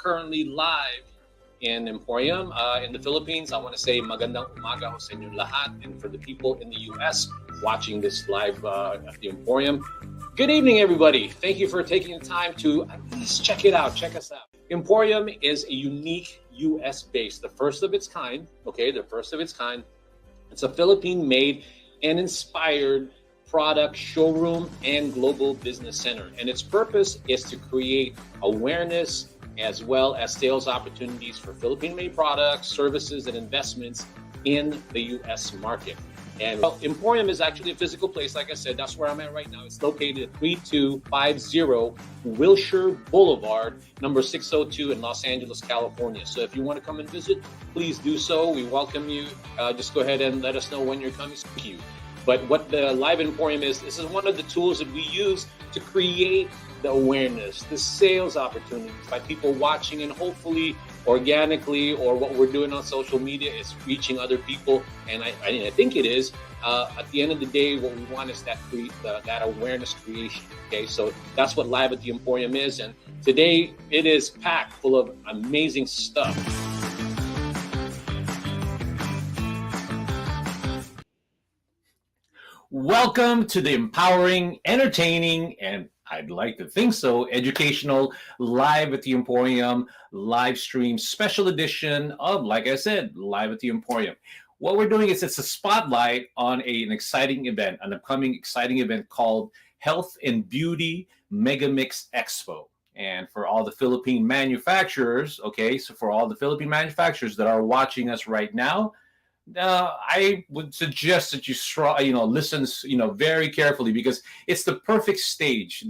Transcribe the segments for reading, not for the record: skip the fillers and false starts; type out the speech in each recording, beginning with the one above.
Currently live in Emphorium in the Philippines. I want to say magandang umaga ho sa inyong lahat, and for the people in the US watching this live at the Emphorium, good evening everybody. Thank you for taking the time to at least check it out, check us out. Emphorium is a unique US based, the first of its kind, okay, the first of its kind. It's a Philippine-made and inspired product showroom and global business center, and its purpose is to create awareness as well as sales opportunities for Philippine-made products, services, and investments in the U.S. market. And Emphorium is actually a physical place. Like I said, that's where I'm at right now. It's located at 3250 Wilshire Boulevard, number 602 in Los Angeles, California. So if you want to come and visit, please do so. We welcome you. Just go ahead and let us know when you're coming. Thank you. But what the Live Emphorium is, this is one of the tools that we use to create the awareness, the sales opportunities by people watching, and hopefully organically, or what we're doing on social media is reaching other people. And I think it is. At the end of the day, what we want is that awareness creation. Okay, so that's what Live at the Emphorium is. And today it is packed full of amazing stuff. Welcome to the empowering, entertaining, and I'd like to think so, educational Live at the Emphorium live stream special edition of, like I said, Live at the Emphorium. What we're doing is it's a spotlight on an exciting event, an upcoming exciting event called Health and Beauty Megamix Expo. And for all the Philippine manufacturers, okay, so for all the Philippine manufacturers that are watching us right now, I would suggest that you listen, very carefully, because it's the perfect stage,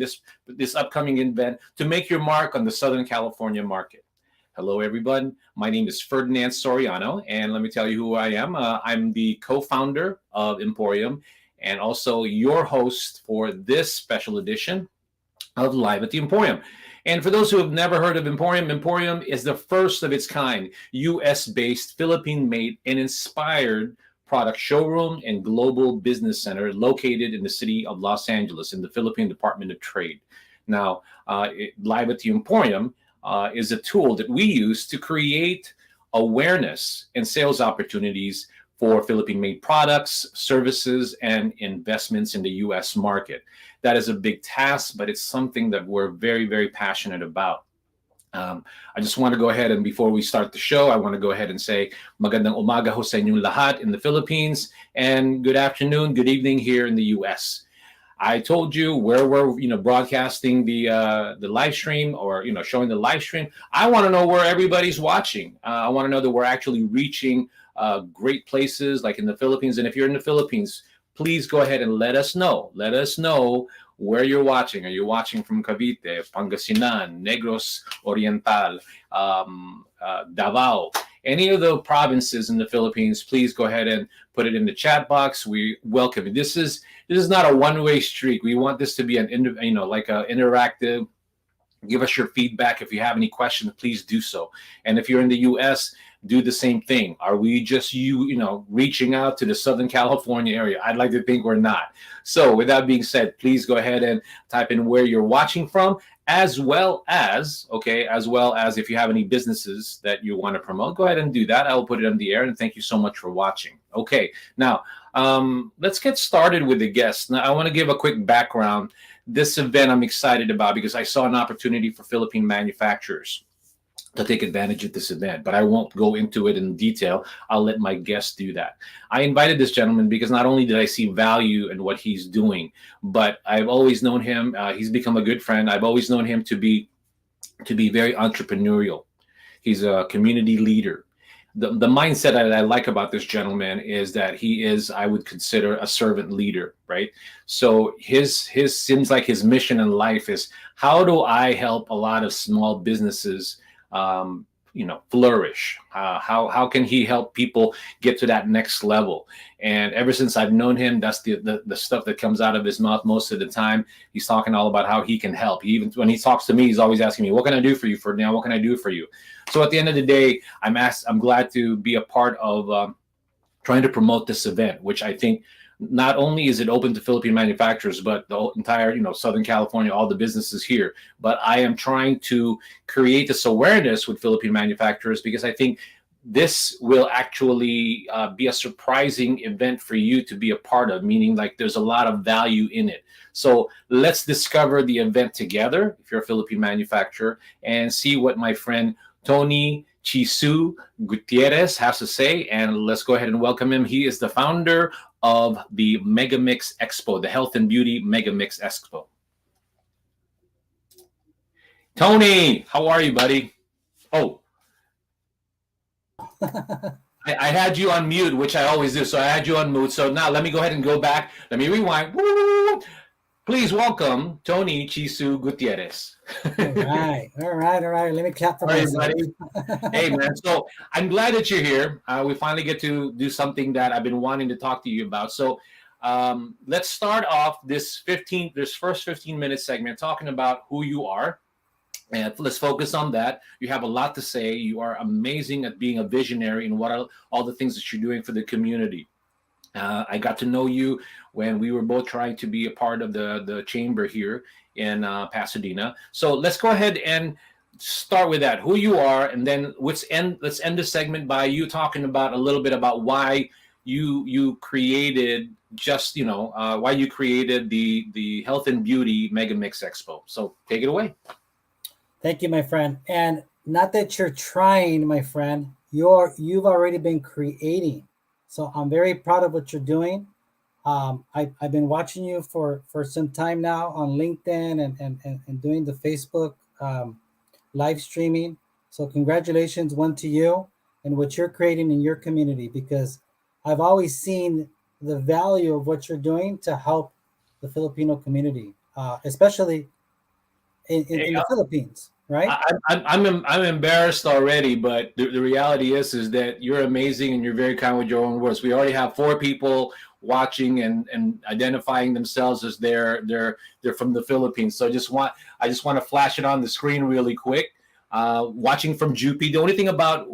this upcoming event, to make your mark on the Southern California market. Hello, everyone. My name is Ferdinand Soriano, and let me tell you who I am. I'm the co-founder of Emphorium, and also your host for this special edition of Live at the Emphorium. And for those who have never heard of Emphorium, Emphorium is the first of its kind, US-based, Philippine-made, and inspired product showroom and global business center located in the city of Los Angeles in the Philippine Department of Trade. Now, Live at the Emphorium is a tool that we use to create awareness and sales opportunities for Philippine-made products, services, and investments in the U.S. market. That is a big task, but it's something that we're very, very passionate about. I just want to go ahead, and before we start the show, I want to go ahead and say magandang umaga ho sa inyong lahat in the Philippines, and good afternoon, good evening here in the U.S. I told you where we're broadcasting the live stream, or showing the live stream. I want to know where everybody's watching. I want to know that we're actually reaching great places like in the Philippines. And if you're in the Philippines, please go ahead and let us know. Let us know where you're watching. Are you watching from Cavite, Pangasinan, Negros Oriental, Davao, any of the provinces in the Philippines? Please go ahead and put it in the chat box. We welcome it. This is not a one-way street. We want this to be an like a interactive. Give us your feedback. If you have any questions, please do so. And if you're in the U.S., do the same thing. Are we just reaching out to the Southern California area? I'd like to think we're not. So with that being said, please go ahead and type in where you're watching from, as well as if you have any businesses that you want to promote, go ahead and do that. I'll put it on the air, and thank you so much for watching. Okay, now let's get started with the guests. Now I want to give a quick background. This event I'm excited about because I saw an opportunity for Philippine manufacturers to take advantage of this event, but I won't go into it in detail. I'll let my guests do that. I invited this gentleman because not only did I see value in what he's doing, but I've always known him. He's become a good friend. I've always known him to be very entrepreneurial. He's a community leader. The mindset that I like about this gentleman is that he is, I would consider, a servant leader, right? So his seems like his mission in life is, how do I help a lot of small businesses flourish? How can he help people get to that next level? And ever since I've known him, that's the stuff that comes out of his mouth most of the time. He's talking all about how he can help. Even when he talks to me, he's always asking me, what can I do for you, Ferdinand? What can I do for you? So at the end of the day, I'm glad to be a part of trying to promote this event, which I think not only is it open to Philippine manufacturers, but the entire, Southern California, all the businesses here. But I am trying to create this awareness with Philippine manufacturers because I think this will actually be a surprising event for you to be a part of, meaning like there's a lot of value in it. So let's discover the event together, if you're a Philippine manufacturer, and see what my friend Tony Chisu Gutierrez has to say. And let's go ahead and welcome him. He is the founder of the Megamix Expo, the Health and Beauty Megamix Expo. Tony, how are you, buddy? Oh, I had you on mute, which I always do. So I had you on mute. So now let me go ahead and go back. Let me rewind. Please welcome Tony Chisu Gutierrez. All right. Let me clap for myself. Hey, man. So I'm glad that you're here. We finally get to do something that I've been wanting to talk to you about. So let's start off this first 15-minute segment talking about who you are. And let's focus on that. You have a lot to say. You are amazing at being a visionary and all the things that you're doing for the community. I got to know you when we were both trying to be a part of the chamber here in Pasadena. So let's go ahead and start with that, who you are, and then let's end the segment by you talking about a little bit about why you created why you created the Health and Beauty Megamix Expo. So take it away. Thank you, my friend. And not that you're trying, my friend, you've already been creating. So I'm very proud of what you're doing. I've been watching you for some time now on LinkedIn and doing the Facebook live streaming. So congratulations, one to you and what you're creating in your community, because I've always seen the value of what you're doing to help the Filipino community, especially in the Philippines. Right? I'm embarrassed already, but the reality is that you're amazing and you're very kind with your own words. We already have 4 people watching and identifying themselves as they're from the Philippines. So I just want to flash it on the screen really quick. Watching from Jupi. The only thing about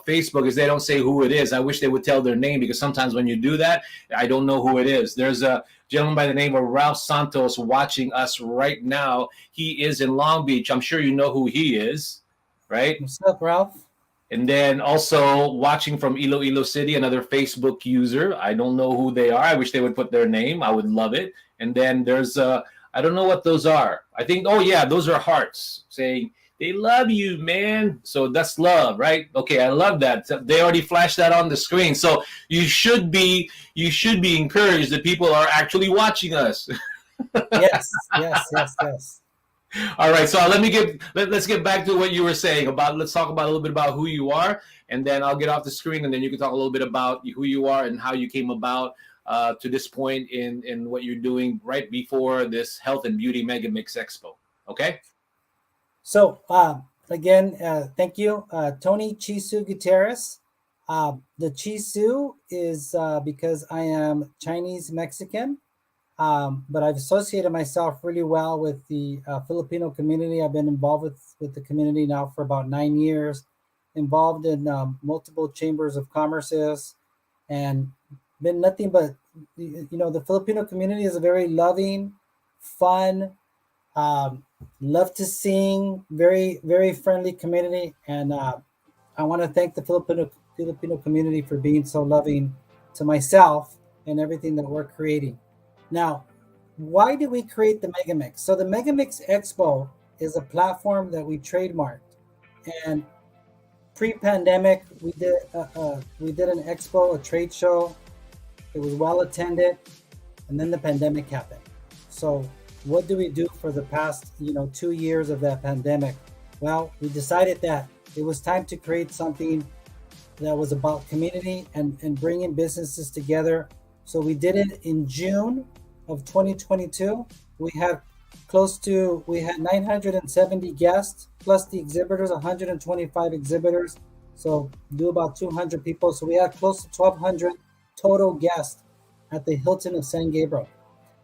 Facebook is they don't say who it is. I wish they would tell their name, because sometimes when you do that, I don't know who it is. There's a gentleman by the name of Ralph Santos watching us right now. He is in Long Beach. I'm sure you know who he is, right? What's up, Ralph? And then also watching from Iloilo City, another Facebook user. I don't know who they are. I wish they would put their name. I would love it. And then there's I don't know what those are. I think, oh yeah, those are hearts saying, they love you, man. So that's love, right? Okay, I love that. They already flashed that on the screen. So you should be encouraged that people are actually watching us. Yes, yes, yes, yes. All right, so let's get back to what you were saying about. Let's talk about a little bit about who you are, and then I'll get off the screen, and then you can talk a little bit about who you are and how you came about to this point in what you're doing right before this Health and Beauty Megamix Expo. Okay. So again, thank you, Tony Chisu Gutierrez. The Chisu is because I am Chinese Mexican, but I've associated myself really well with the Filipino community. I've been involved with the community now for about 9 years, involved in multiple chambers of commerces, and been nothing but, the Filipino community is a very loving, fun, um, love to sing, very very friendly community, and I want to thank the Filipino community for being so loving to myself and everything that we're creating. Now, why did we create the Megamix? So the Megamix Expo is a platform that we trademarked, and pre-pandemic we did an expo, a trade show. It was well attended, and then the pandemic happened. So what do we do for the past 2 years of that pandemic? Well, we decided that it was time to create something that was about community and bringing businesses together. So we did it in June of 2022. We had 970 guests plus the exhibitors, 125 exhibitors. So do about 200 people. So we had close to 1,200 total guests at the Hilton of San Gabriel.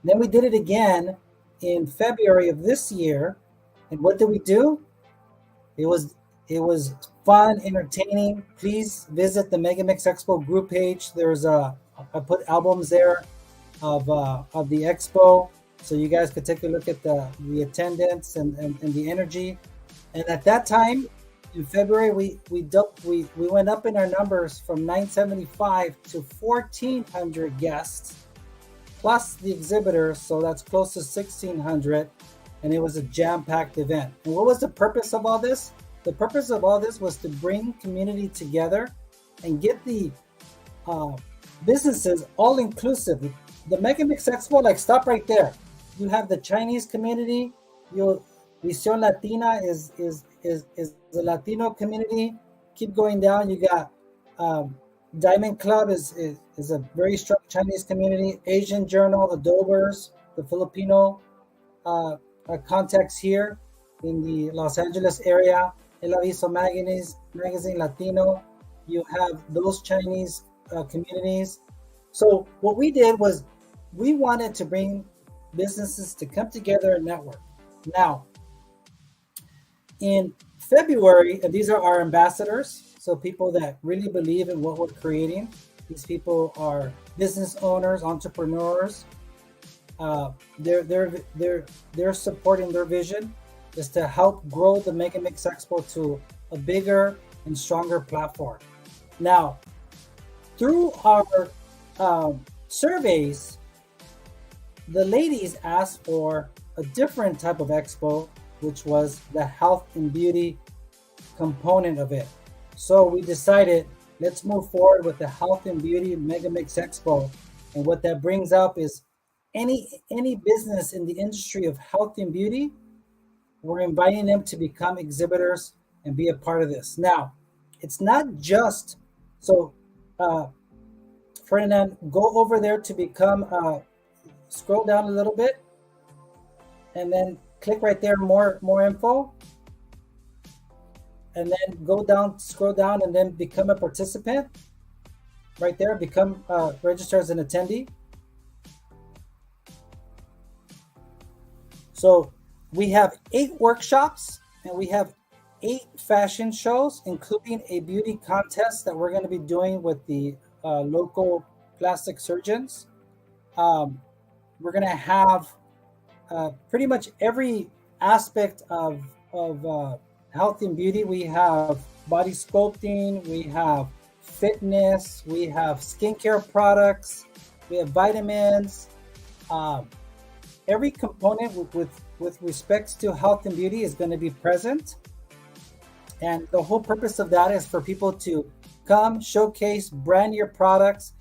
Then we did it again in February of this year. And what did we do? It was fun, entertaining. Please visit the Megamix Expo group page. I put albums there of the expo, so you guys could take a look at the attendance and the energy. And at that time, in February, we went up in our numbers from 975 to 1,400 guests, plus the exhibitors. So that's close to 1,600, and it was a jam-packed event. And what was the purpose of all this? The purpose of all this was to bring community together and get the businesses all inclusive. The Megamix Expo, like, stop right there. You have the Chinese community. Visión Latina is the Latino community. Keep going down. You got Diamond Club is a very strong Chinese community. Asian Journal, Adobers, the Filipino context here in the Los Angeles area. El Aviso magazine Latino. You have those Chinese communities. So what we did was we wanted to bring businesses to come together and network. Now, in February, and these are our ambassadors, so people that really believe in what we're creating. These people are business owners, entrepreneurs. They're supporting their vision is to help grow the Megamix Expo to a bigger and stronger platform. Now, through our surveys, the ladies asked for a different type of expo, which was the health and beauty component of it. So we decided, let's move forward with the health and beauty Megamix Expo. And what that brings up is any business in the industry of health and beauty, we're inviting them to become exhibitors and be a part of this. Now, it's not just so. Ferdinand, go over there to become. Scroll down a little bit, and then click right there. More info, and then go down. Scroll down, and then become a participant. Right there, become register as an attendee. So we have 8 workshops and we have 8 fashion shows, including a beauty contest that we're going to be doing with the local plastic surgeons. We're going to have pretty much every aspect of health and beauty. We have body sculpting, we have fitness, we have skincare products, we have vitamins. Every component with respects to health and beauty is going to be present. And the whole purpose of that is for people to come, showcase, brand your products,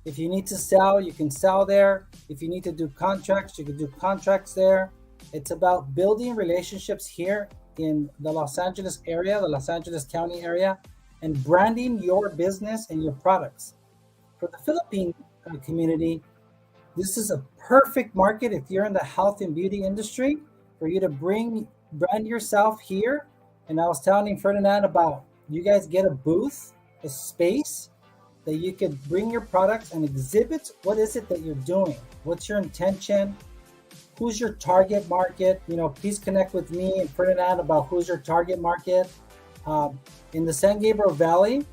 If you need to sell, you can sell there. If you need to do contracts, you can do contracts there. It's about building relationships here in the Los Angeles area, the Los Angeles County area, and branding your business and your products. For the Philippine community, this is a perfect market if you're in the health and beauty industry for you to brand yourself here. And I was telling Ferdinand about you guys get a booth, a space that you could bring your products and exhibit. What is it that you're doing? What's your intention? Who's your target market? Please connect with me and Ferdinand about who's your target market. In the San Gabriel Valley,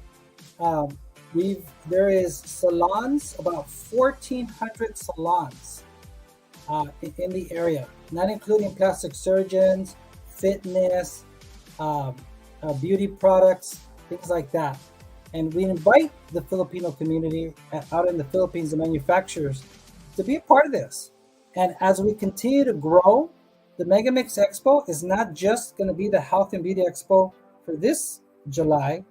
there is salons, about 1,400 salons in the area, not including plastic surgeons, fitness, beauty products, things like that. And we invite the Filipino community out in the Philippines, the manufacturers, to be a part of this. And as we continue to grow, the Megamix Expo is not just going to be the Health and Beauty Expo for this July.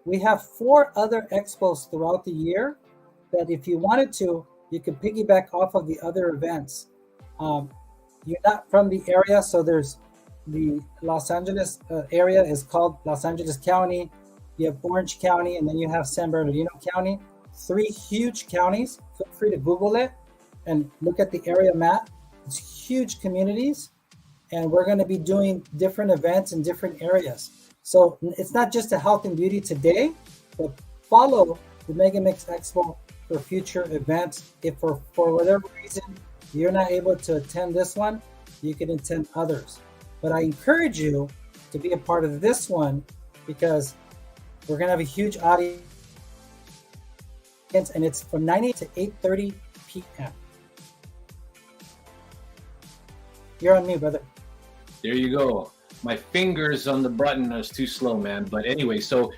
We have 4 other expos throughout the year that if you wanted to, you could piggyback off of the other events. You're not from the area, so there's the Los Angeles area is called Los Angeles County. You have Orange County, and then you have San Bernardino County. 3 huge counties. Feel free to Google it and look at the area map. It's huge communities, and we're going to be doing different events in different areas. So it's not just a health and beauty today, but follow the Megamix Expo for future events. If for whatever reason you're not able to attend this one, you can attend others. But I encourage you to be a part of this one because we're going to have a huge audience, and it's from 9 to 8:30 p.m. You're on me, brother. There you go. My fingers on the button is too slow, man. But anyway, so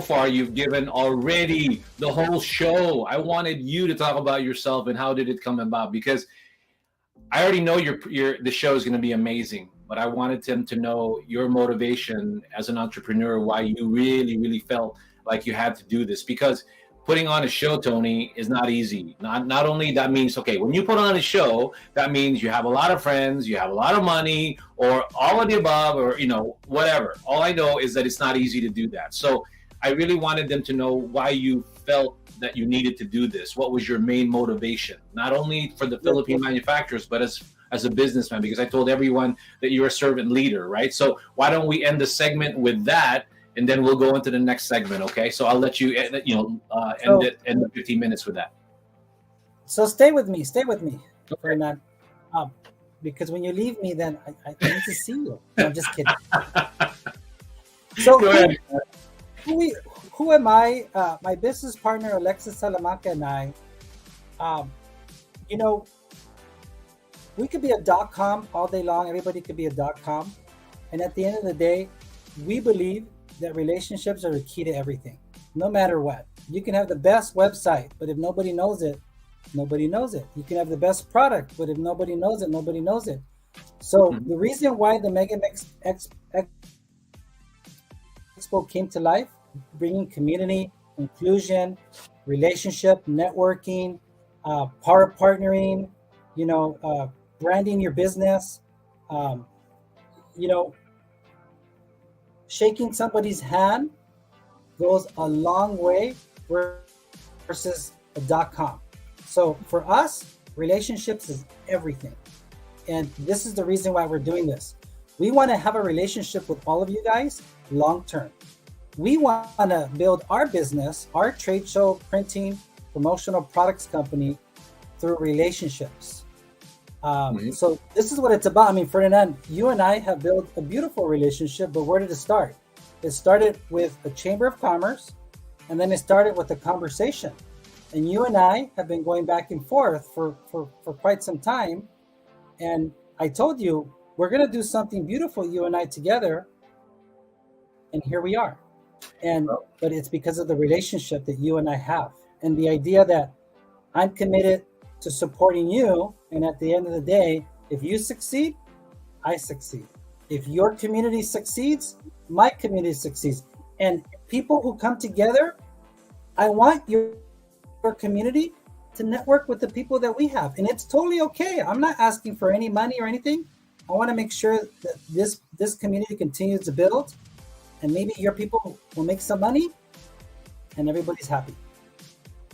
far you've given already the whole show. I wanted you to talk about yourself and how did it come about, because I already know the show is going to be amazing, but I wanted them to know your motivation as an entrepreneur, why you really, really felt like you had to do this. Because putting on a show, Tony, is not easy. Not only that means, okay, when you put on a show, that means you have a lot of friends, you have a lot of money, or all of the above, or whatever. All I know is that it's not easy to do that. So I really wanted them to know why you felt that you needed to do this. What was your main motivation? Not only for the Philippine manufacturers, but as a businessman, because I told everyone that you're a servant leader, right? So why don't we end the segment with that, and then we'll go into the next segment, okay? So I'll let you, end the 15 minutes with that. So stay with me, Ferdinand. Because when you leave me, then I need to see you. No, I'm just kidding. So go ahead. Who am I? My business partner, Alexis Salamanca, and I, we could be a .com all day long. Everybody could be a .com. And at the end of the day, we believe that relationships are the key to everything, no matter what. You can have the best website, but if nobody knows it, nobody knows it. You can have the best product, but if nobody knows it, nobody knows it. So the reason why the Megamix Expo came to life, bringing community, inclusion, relationship, networking, power partnering, branding your business, shaking somebody's hand goes a long way versus a .com. So for us, relationships is everything. And this is the reason why we're doing this. We want to have a relationship with all of you guys long term. We want to build our business, our trade show, printing, promotional products company through relationships. So this is what it's about. I mean, Ferdinand, you and I have built a beautiful relationship, but where did it start? It started with a Chamber of Commerce, and then it started with a conversation. And you and I have been going back and forth for quite some time. And I told you, we're going to do something beautiful, you and I together. And here we are. But it's because of the relationship that you and I have. And the idea that I'm committed to supporting you. And at the end of the day, if you succeed, I succeed. If your community succeeds, my community succeeds. And people who come together, I want your your community to network with the people that we have, and it's totally okay. I'm not asking for any money or anything. I want to make sure that this community continues to build, and maybe your people will make some money, and everybody's happy.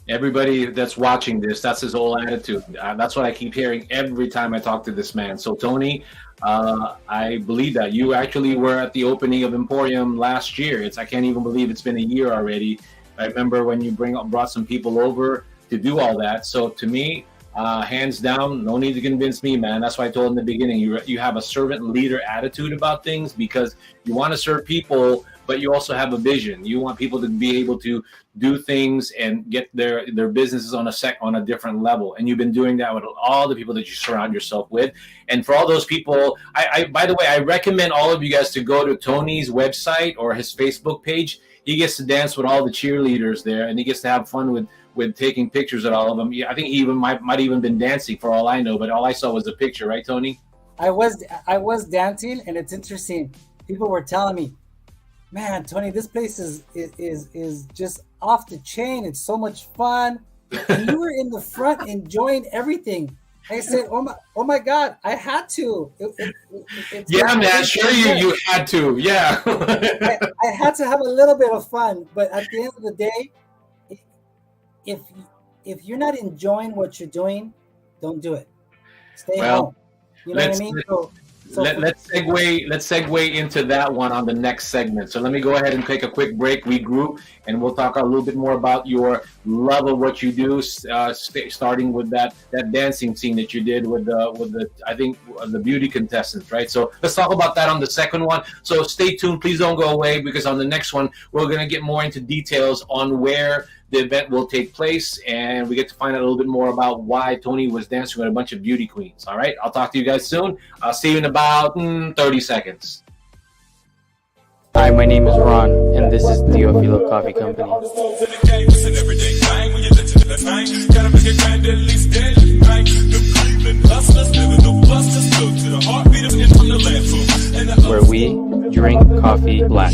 Everybody that's watching this, that's his whole attitude. That's what I keep hearing every time I talk to this man. So Tony, I believe that you actually were at the opening of Emporium last year. I can't even believe it's been a year already. I remember when you brought some people over to do all that. So to me, hands down, no need to convince me, man. That's why I told in the beginning, you have a servant leader attitude about things, because you want to serve people, but you also have a vision. You want people to be able to do things and get their businesses on a different level. And you've been doing that with all the people that you surround yourself with. And for all those people, I by the way, I recommend all of you guys to go to Tony's website or his Facebook page. He gets to dance with all the cheerleaders there, and he gets to have fun with taking pictures of all of them. I think he even might even been dancing, for all I know, but all I saw was a picture, right, Tony? I was dancing, and it's interesting. People were telling me, "Man, Tony, this place is just off the chain. It's so much fun." And you were in the front enjoying everything. I said, "Oh my God, I had to." Yeah, man, sure you had to. Yeah, I had to have a little bit of fun, but at the end of the day, if you're not enjoying what you're doing, don't do it. Stay home. You know what I mean? Let's segue into that one on the next segment. So let me go ahead and take a quick break, regroup, and we'll talk a little bit more about your love of what you do, starting with that dancing scene that you did with the I think the beauty contestants, right? So let's talk about that on the second one. So stay tuned, please don't go away, because on the next one we're gonna get more into details on where the event will take place, and we get to find out a little bit more about why Tony was dancing with a bunch of beauty queens. All right, I'll talk to you guys soon. I'll see you in about 30 seconds. Hi, my name is Ron, and this is Teofilo Coffee Company. Where we drink coffee black.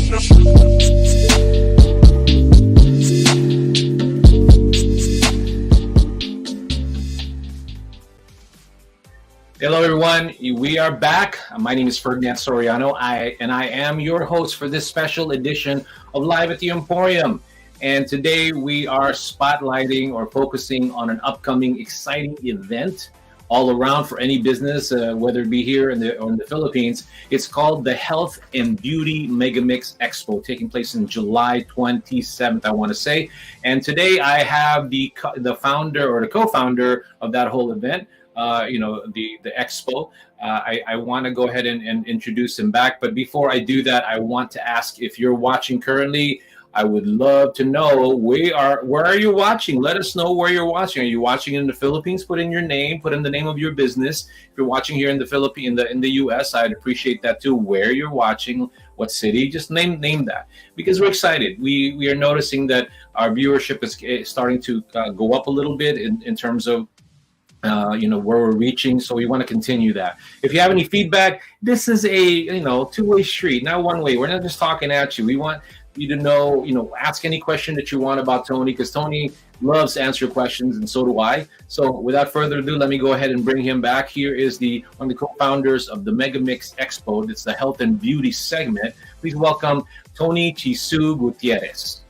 Hello, everyone. We are back. My name is Ferdinand Soriano, I am your host for this special edition of Live at the Emporium. And today we are spotlighting or focusing on an upcoming exciting event all around for any business, whether it be here or in the Philippines. It's called the Health and Beauty Megamix Expo, taking place in July 27th, I want to say. And today I have the founder or the co-founder of that whole event. The expo. I want to go ahead and introduce him back. But before I do that, I want to ask, if you're watching currently, I would love to know where are you watching? Let us know where you're watching. Are you watching in the Philippines? Put in your name, put in the name of your business. If you're watching here in the Philippines, in the US, I'd appreciate that too. Where you're watching, what city, just name that, because we're excited. We are noticing that our viewership is starting to go up a little bit in terms of where we're reaching. So we want to continue that. If you have any feedback, this is a two-way street, not one way. We're not just talking at you. We want you to know, ask any question that you want about Tony, because Tony loves to answer questions, and so do I. So without further ado, let me go ahead and bring him back. Here is one of the co-founders of the Megamix Expo. It's the health and beauty segment. Please welcome Tony Chisu Gutierrez.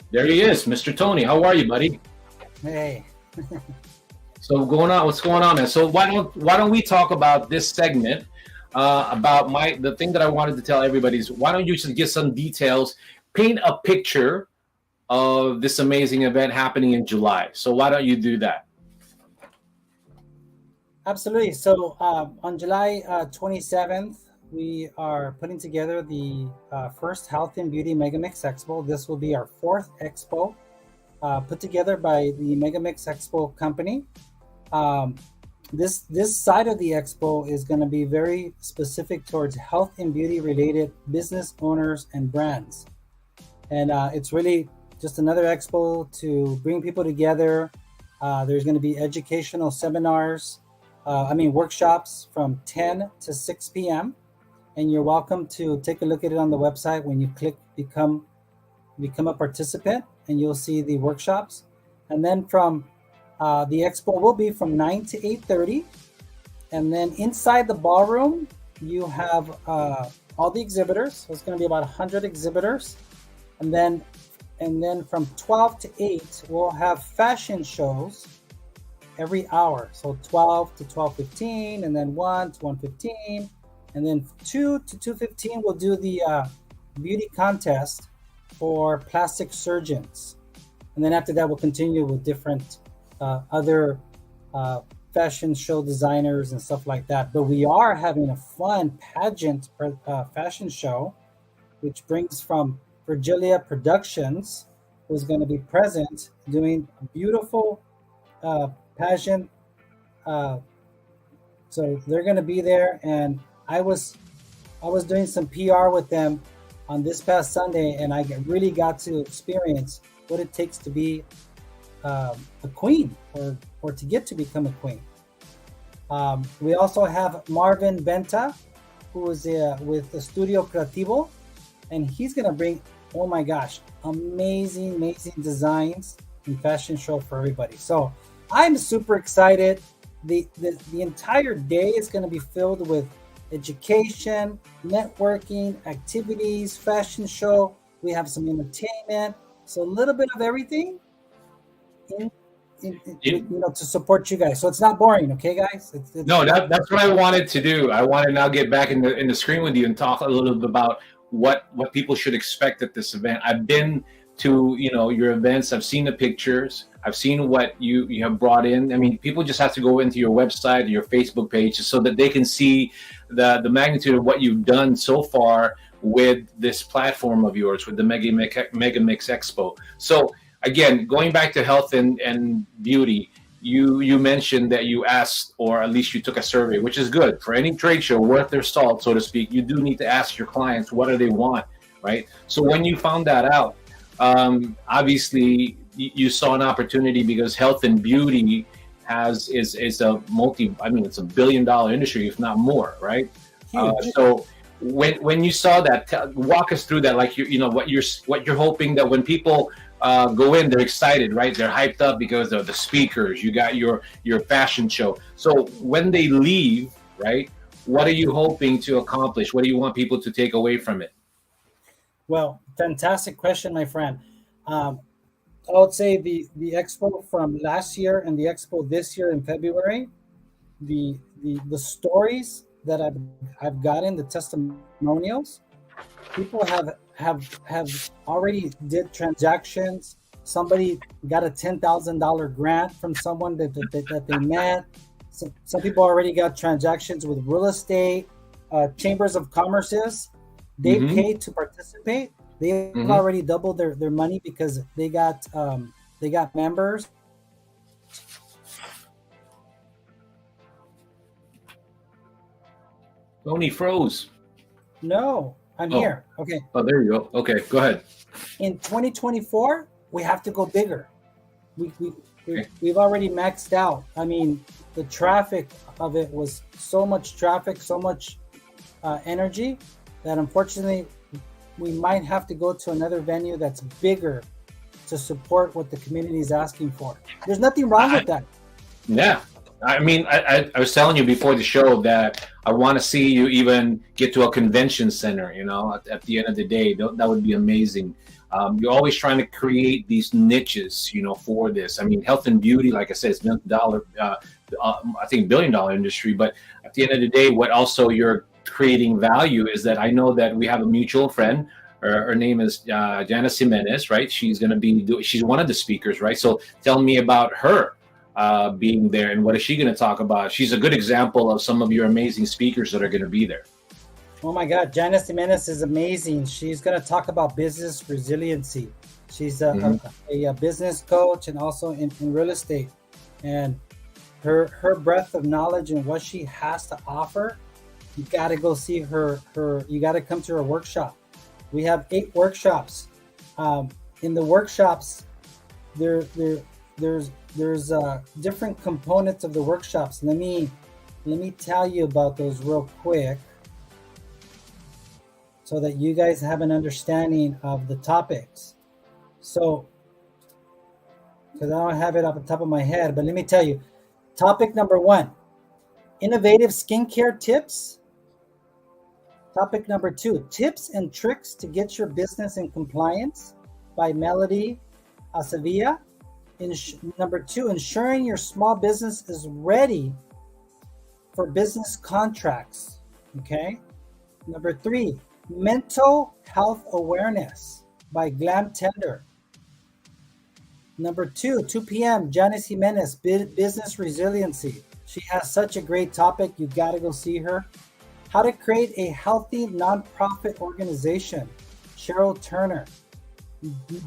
There he is, Mr. Tony. How are you, buddy? Hey. So what's going on, man? So why don't we talk about this segment, about the thing that I wanted to tell everybody is, why don't you just get some details, paint a picture of this amazing event happening in July. So why don't you do that? Absolutely. So on July 27th, we are putting together the first Health and Beauty Megamix Expo. This will be our fourth expo, put together by the Megamix Expo company. This side of the expo is going to be very specific towards health and beauty related business owners and brands. And it's really just another expo to bring people together. There's going to be educational seminars, workshops from 10 to 6 p.m. And you're welcome to take a look at it on the website when you click become a participant. and you'll see the workshops. And then from the expo will be from 9 to 8:30. And then inside the ballroom, you have all the exhibitors. So it's going to be about 100 exhibitors. And then from 12 to 8, we'll have fashion shows every hour. So 12 to 12:15, and then 1 to 1:15, and then 2 to 2:15, we'll do the beauty contest for plastic surgeons. And then after that, we'll continue with different other fashion show designers and stuff like that. But we are having a fun pageant fashion show, which brings from Virgilia Productions, who's going to be present doing a beautiful pageant. So they're going to be there, and I was doing some PR with them on this past Sunday, and I really got to experience what it takes to be a queen, or to get to become a queen. We also have Marvin Benta, who is with the Studio Creativo, and he's going to bring, oh my gosh, amazing designs and fashion show for everybody. So I'm super excited. The entire day is going to be filled with education, networking, activities, fashion show. We have some entertainment, so a little bit of everything to support you guys. So it's not boring, okay, guys? No, that's what I wanted to do. I want to now get back in the screen with you and talk a little bit about what people should expect at this event. I've been to your events. I've seen the pictures. I've seen what you have brought in. I mean, people just have to go into your website or your Facebook page so that they can see the magnitude of what you've done so far with this platform of yours, with the Megamix Expo. So again, going back to health and beauty, you mentioned that you asked, or at least you took a survey, which is good. For any trade show worth their salt, so to speak, you do need to ask your clients, what do they want, right? So when you found that out, obviously you saw an opportunity, because health and beauty is a it's a $1 billion industry, if not more, right? So when you saw that, walk us through that, like what you're hoping that when people go in, they're excited, right? They're hyped up because of the speakers. You got your fashion show. So when they leave, right, what are you hoping to accomplish? What do you want people to take away from it? Well, fantastic question, my friend. I would say the expo from last year and the expo this year in February, the stories that I've gotten, the testimonials, people have already did transactions. Somebody got a $10,000 grant from someone that they met. Some people already got transactions with real estate, chambers of commerces. They paid to participate. They've already doubled their money because they got members. Tony froze. No, I'm here. Okay. Oh, there you go. Okay, go ahead. In 2024, we have to go bigger. We've already maxed out. I mean, the traffic of it was so much traffic, so much energy, that unfortunately we might have to go to another venue that's bigger to support what the community is asking for. There's nothing wrong with that. Yeah. I mean, I was telling you before the show that I want to see you even get to a convention center, at the end of the day. That would be amazing. You're always trying to create these niches, for this. I mean, health and beauty, like I said, it's $1 billion, I think $1 billion industry. But at the end of the day, what also you're creating value is that I know that we have a mutual friend. Her name is Janice Jimenez, right? She's going to be, she's one of the speakers, right? So tell me about her being there, and what is she going to talk about? She's a good example of some of your amazing speakers that are going to be there. Oh my God, Janice Jimenez is amazing. She's going to talk about business resiliency. She's a business coach and also in real estate. And her breadth of knowledge and what she has to offer, you got to go see her. You got to come to her workshop. We have 8 workshops. In the workshops, there's different components of the workshops. Let me tell you about those real quick, so that you guys have an understanding of the topics. So because I don't have it off the top of my head. But let me tell you, topic number 1, innovative skincare tips. Topic number 2, tips and tricks to get your business in compliance by Melody Sevilla. Number 2, ensuring your small business is ready for business contracts. Okay. Number 3, mental health awareness by Glam Tender. Number 2 p.m., Janice Jimenez, business resiliency. She has such a great topic. You got to go see her. How to create a healthy nonprofit organization, Cheryl Turner.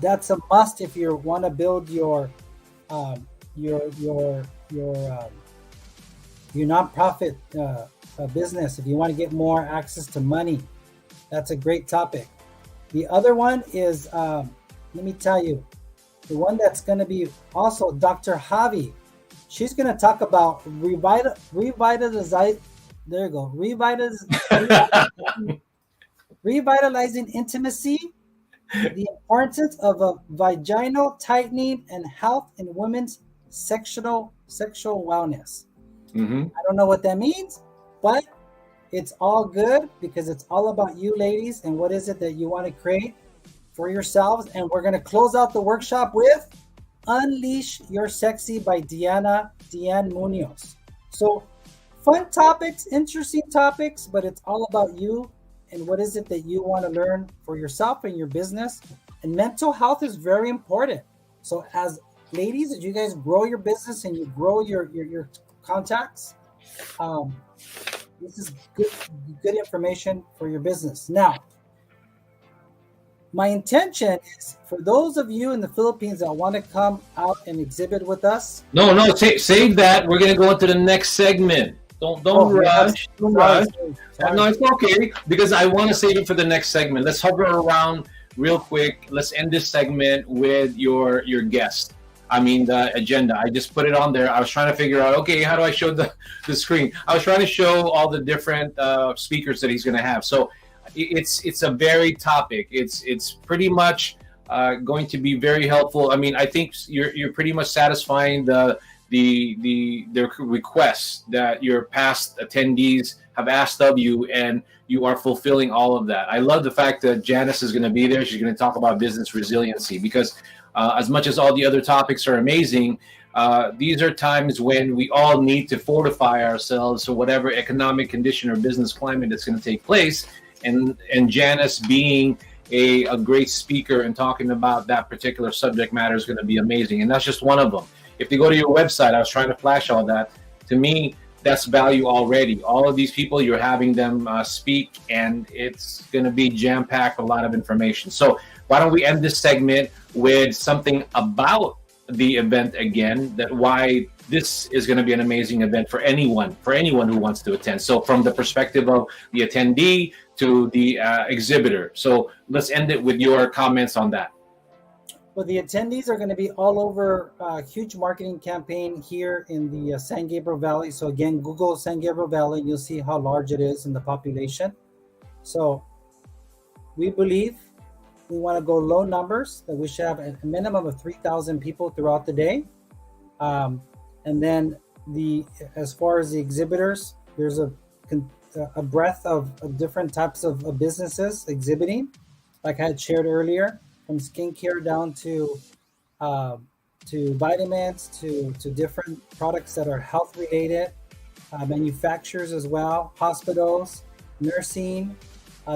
That's a must if you want to build your nonprofit business. If you want to get more access to money, that's a great topic. The other one is, let me tell you, the one that's going to be also Dr. Javi. She's going to talk about revitalizing intimacy, the importance of a vaginal tightening, and health in women's sexual wellness. Mm-hmm. I don't know what that means, but it's all good because it's all about you ladies and what is it that you want to create for yourselves. And we're going to close out the workshop with Unleash Your Sexy by Deanne Munoz. So fun topics, interesting topics, but it's all about you and what is it that you want to learn for yourself and your business. And mental health is very important. So as ladies, as you guys grow your business and you grow your contacts, this is good information for your business. Now, my intention is for those of you in the Philippines that want to come out and exhibit with us. No, save that. We're gonna go into the next segment. Don't rush. Don't rush. Sorry. No, it's okay because I want to save it for the next segment. Let's hover around real quick. Let's end this segment with your guest. I mean the agenda. I just put it on there. I was trying to figure out, okay, how do I show the screen? I was trying to show all the different speakers that he's going to have. So it's a varied topic. It's pretty much going to be very helpful. I mean, I think you're pretty much satisfying the requests that your past attendees have asked of you, and you are fulfilling all of that. I love the fact that Janice is going to be there. She's going to talk about business resiliency because as much as all the other topics are amazing, these are times when we all need to fortify ourselves for whatever economic condition or business climate that's going to take place. And Janice being a great speaker and talking about that particular subject matter is going to be amazing. And that's just one of them. If you go to your website, I was trying to flash all that. To me, that's value already. All of these people, you're having them speak, and it's going to be jam-packed with a lot of information. So why don't we end this segment with something about the event again, that why this is going to be an amazing event for anyone who wants to attend. So from the perspective of the attendee to the exhibitor. So let's end it with your comments on that. Well, the attendees are going to be all over a huge marketing campaign here in the San Gabriel Valley. So again, Google San Gabriel Valley, and you'll see how large it is in the population. So we believe we want to go low numbers, that we should have a minimum of 3,000 people throughout the day. And then as far as the exhibitors, there's a breadth of different types of businesses exhibiting, like I had shared earlier, from skincare down to vitamins, to different products that are health related, manufacturers as well, hospitals, nursing.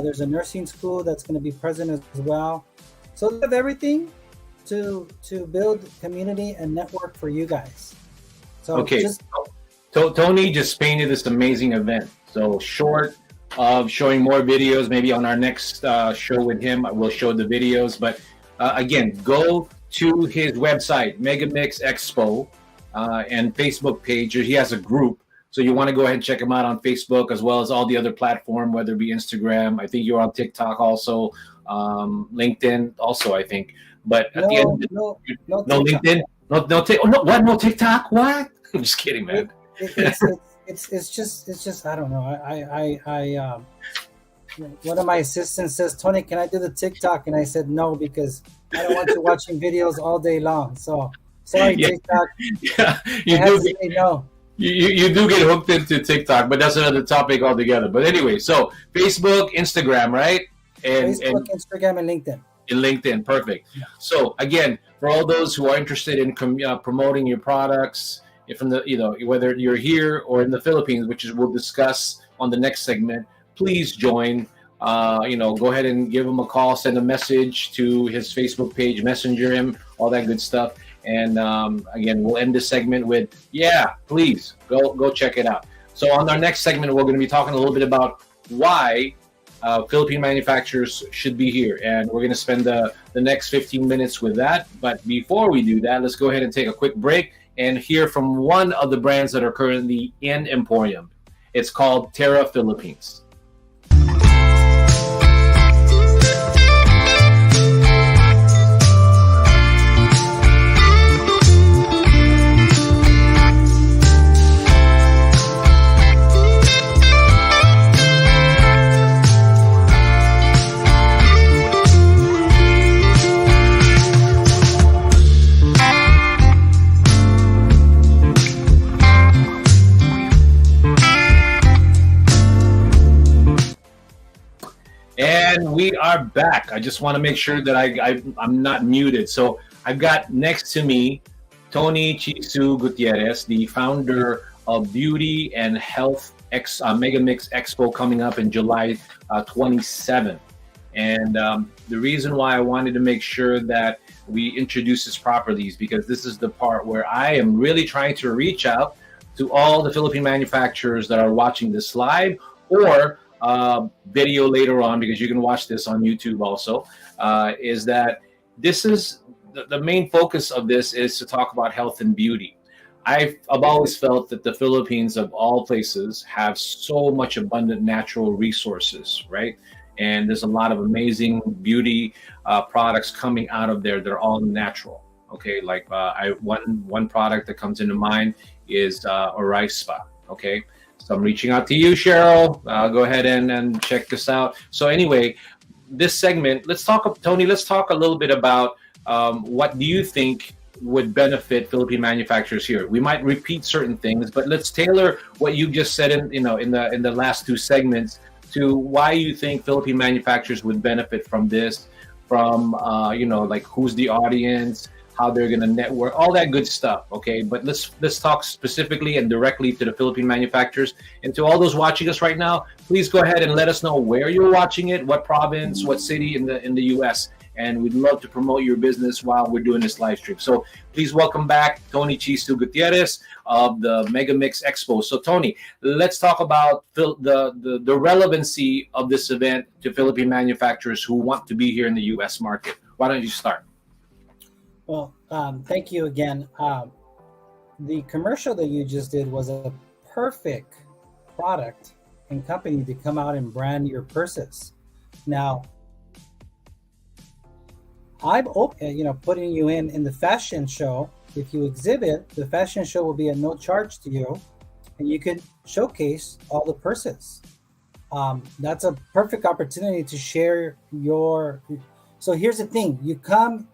There's a nursing school that's going to be present as well. So we have everything to build community and network for you guys. So okay, Tony just painted this amazing event. So short of showing more videos, maybe on our next show with him, we'll show the videos. But again, go to his website, Megamix Expo, and Facebook page. He has a group. So you want to go ahead and check him out on Facebook, as well as all the other platforms, whether it be Instagram. I think you're on TikTok also, LinkedIn also, I think. But at the end, no LinkedIn, no TikTok, what? I'm just kidding, man. It's just I don't know. I one of my assistants says, Tony, can I do the TikTok? And I said no, because I don't want you watching videos all day long. So Sorry, Yeah. TikTok. Yeah, I you have do to say no. you do get hooked into TikTok, but that's another topic altogether. But anyway, so Facebook, Instagram, right? And Facebook, Instagram, and LinkedIn. in LinkedIn, perfect. Yeah. So again, for all those who are interested in promoting your products, if from the whether you're here or in the Philippines, which is we'll discuss on the next segment, please join. Go ahead and give him a call, send a message to his Facebook page, messenger him, all that good stuff. And again, we'll end this segment with, yeah, please go check it out. So on our next segment, we're going to be talking a little bit about why Philippine manufacturers should be here. And we're going to spend the next 15 minutes with that. But before we do that, let's go ahead and take a quick break and hear from one of the brands that are currently in Emporium. It's called Terra Philippines. And we are back. I just want to make sure that I'm not muted. So I've got next to me Tony Chisu Gutierrez, the founder of Beauty and Health Megamix Expo coming up in July 27th. And the reason why I wanted to make sure that we introduce this properly is because this is the part where I am really trying to reach out to all the Philippine manufacturers that are watching this live or video later on, because you can watch this on YouTube also, is that this is the main focus of this is to talk about health and beauty. I've always felt that the Philippines, of all places, have so much abundant natural resources, right? And there's a lot of amazing beauty products coming out of there that are all natural. Okay, like one product that comes into mind is Orispa. Okay. So I'm reaching out to you, Cheryl. Go ahead and check this out. So anyway, this segment, Tony, let's talk a little bit about what do you think would benefit Philippine manufacturers here. We might repeat certain things, but let's tailor what you just said in the last two segments to why you think Philippine manufacturers would benefit from this, from like who's the audience, how they're going to network, all that good stuff. Okay, but let's talk specifically and directly to the Philippine manufacturers. And to all those watching us right now, please go ahead and let us know where you're watching it, what province, what city in the US, and we'd love to promote your business while we're doing this live stream. So please welcome back Tony Chisu Gutierrez of the Megamix Expo. So Tony, let's talk about the relevancy of this event to Philippine manufacturers who want to be here in the US market. Why don't you start? Well, thank you again. The commercial that you just did was a perfect product and company to come out and brand your purses. Now, I'm open, putting you in the fashion show. If you exhibit, the fashion show will be at no charge to you, and you can showcase all the purses. That's a perfect opportunity to share your. So here's the thing: you come.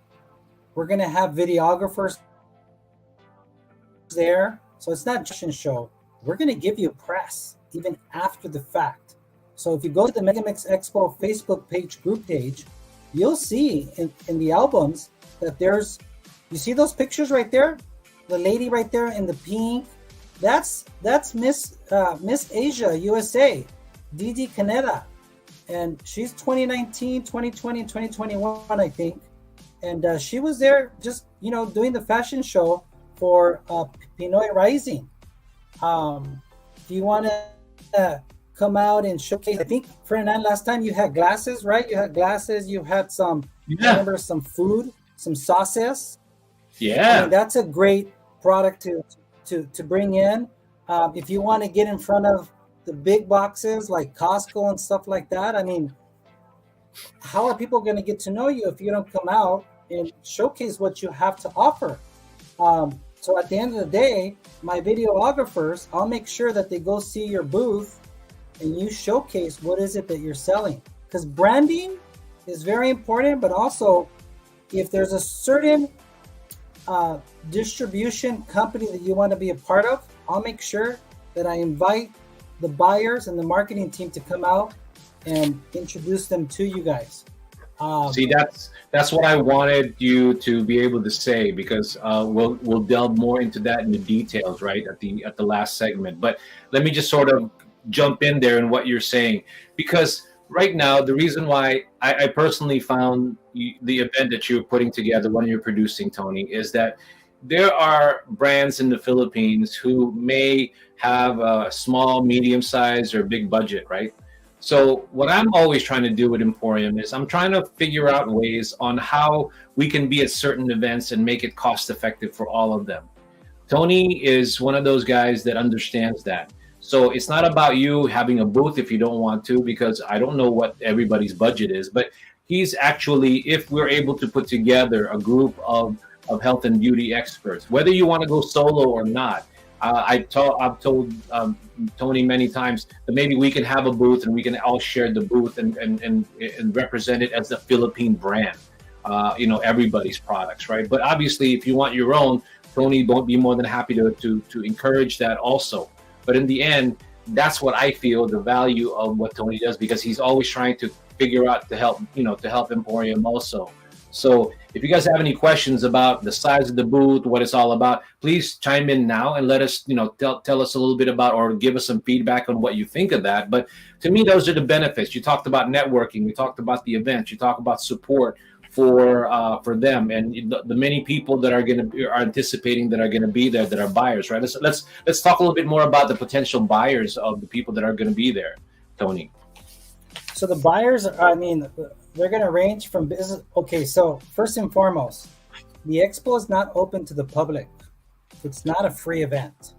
We're gonna have videographers there, so it's not just a show. We're gonna give you press even after the fact. So if you go to the Megamix Expo Facebook group page, you'll see in the albums that you see those pictures right there? The lady right there in the pink, that's Miss Asia USA, Didi Caneda. And she's 2019, 2020, and 2021, I think. And she was there just, doing the fashion show for Pinoy Rising. If you want to come out and showcase, I think, Fernand, last time you had glasses, right? You had glasses, you had some, I remember some food, some sauces. Yeah. I mean, that's a great product to bring in. If you want to get in front of the big boxes like Costco and stuff like that, I mean, how are people going to get to know you if you don't come out and showcase what you have to offer? So at the end of the day, my videographers, I'll make sure that they go see your booth and you showcase what is it that you're selling. Because branding is very important, but also if there's a certain distribution company that you want to be a part of, I'll make sure that I invite the buyers and the marketing team to come out and introduce them to you guys. See, that's what I wanted you to be able to say, because we'll delve more into that in the details, right, at the last segment. But let me just sort of jump in there in what you're saying, because right now the reason why I personally found the event that you're putting together, one you're producing, Tony, is that there are brands in the Philippines who may have a small, medium size, or big budget, right? So what I'm always trying to do with Emporium is I'm trying to figure out ways on how we can be at certain events and make it cost effective for all of them. Tony is one of those guys that understands that. So it's not about you having a booth if you don't want to, because I don't know what everybody's budget is, but he's actually, if we're able to put together a group of health and beauty experts, whether you want to go solo or not, I've told Tony many times that maybe we can have a booth and we can all share the booth and represent it as a Philippine brand, everybody's products, right? But obviously, if you want your own, Tony won't be more than happy to encourage that also. But in the end, that's what I feel the value of what Tony does, because he's always trying to figure out to help Emporium also. So if you guys have any questions about the size of the booth, what it's all about, please chime in now and let us, tell us a little bit about, or give us some feedback on what you think of that. But to me, those are the benefits. You talked about networking. We talked about the events. You talk about support for them and the many people that are anticipating that are going to be there, that are buyers, right? Let's talk a little bit more about the potential buyers of the people that are going to be there, Tony. So the buyers, they're going to range from business. Okay, so first and foremost, the expo is not open to the public. It's not a free event.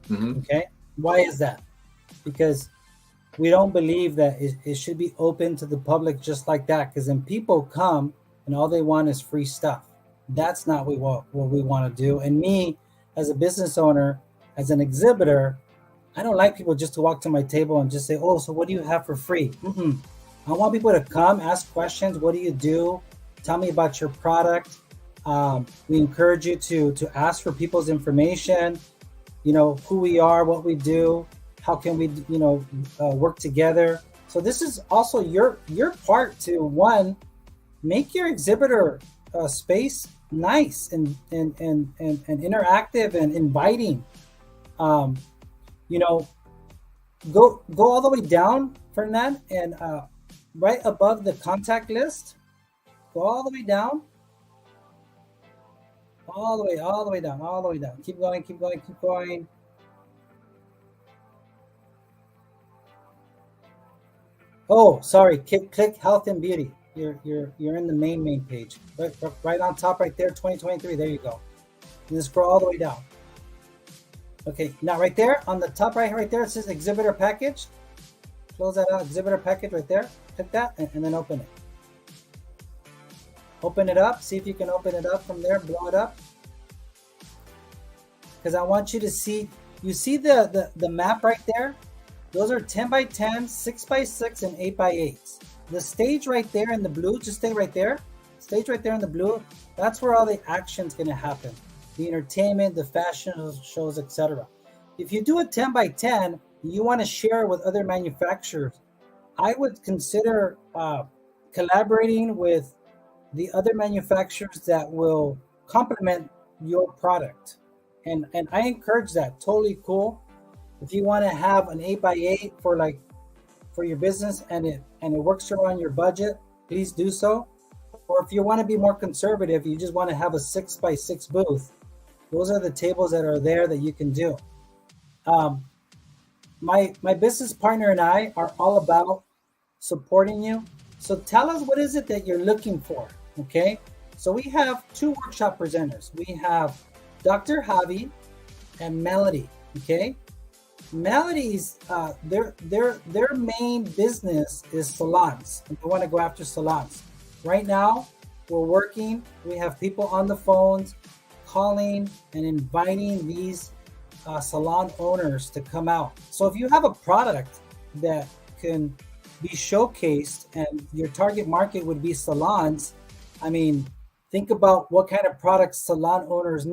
Mm-hmm. Okay, why is that? Because we don't believe that it should be open to the public just like that. Because then people come and all they want is free stuff. That's not what we want to do. And me, as a business owner, as an exhibitor, I don't like people just to walk to my table and just say, "Oh, so what do you have for free?" Mm-mm. I want people to come, ask questions. What do you do? Tell me about your product. We encourage you to ask for people's information, who we are, what we do, how can we, work together. So this is also your part to, one, make your exhibitor space nice and interactive and inviting. Go all the way down, Fernand, and right above the contact list, go all the way down, all the way down. Keep going. Oh, sorry. Click health and beauty. You're in the main page. Right on top, right there, 2023. There you go. And just scroll all the way down. Okay, now right there on the top right there, it says exhibitor package. Close that out. Exhibitor package right there. Click that and then open it. Open it up. See if you can open it up from there. Blow it up. Because I want you to see. You see the map right there? Those are 10 by 10, 6 by 6, and 8 by 8s. The stage right there in the blue, just stay right there. Stage right there in the blue, that's where all the action's going to happen. The entertainment, the fashion shows, etc. If you do a 10 by 10, you want to share with other manufacturers, I would consider collaborating with the other manufacturers that will complement your product. And I encourage that. Totally cool. If you want to have an 8 by 8 for your business and it works around your budget, please do so. Or if you want to be more conservative, you just want to have a 6 by 6 booth. Those are the tables that are there that you can do. My business partner and I are all about supporting you. So tell us, what is it that you're looking for? Okay. So we have 2 workshop presenters. We have Dr. Javi and Melody. Okay. Melody's their main business is salons, and they want to go after salons. Right now, we're working. We have people on the phones calling and inviting these salon owners to come out. So if you have a product that can be showcased and your target market would be salons, think about what kind of products salon owners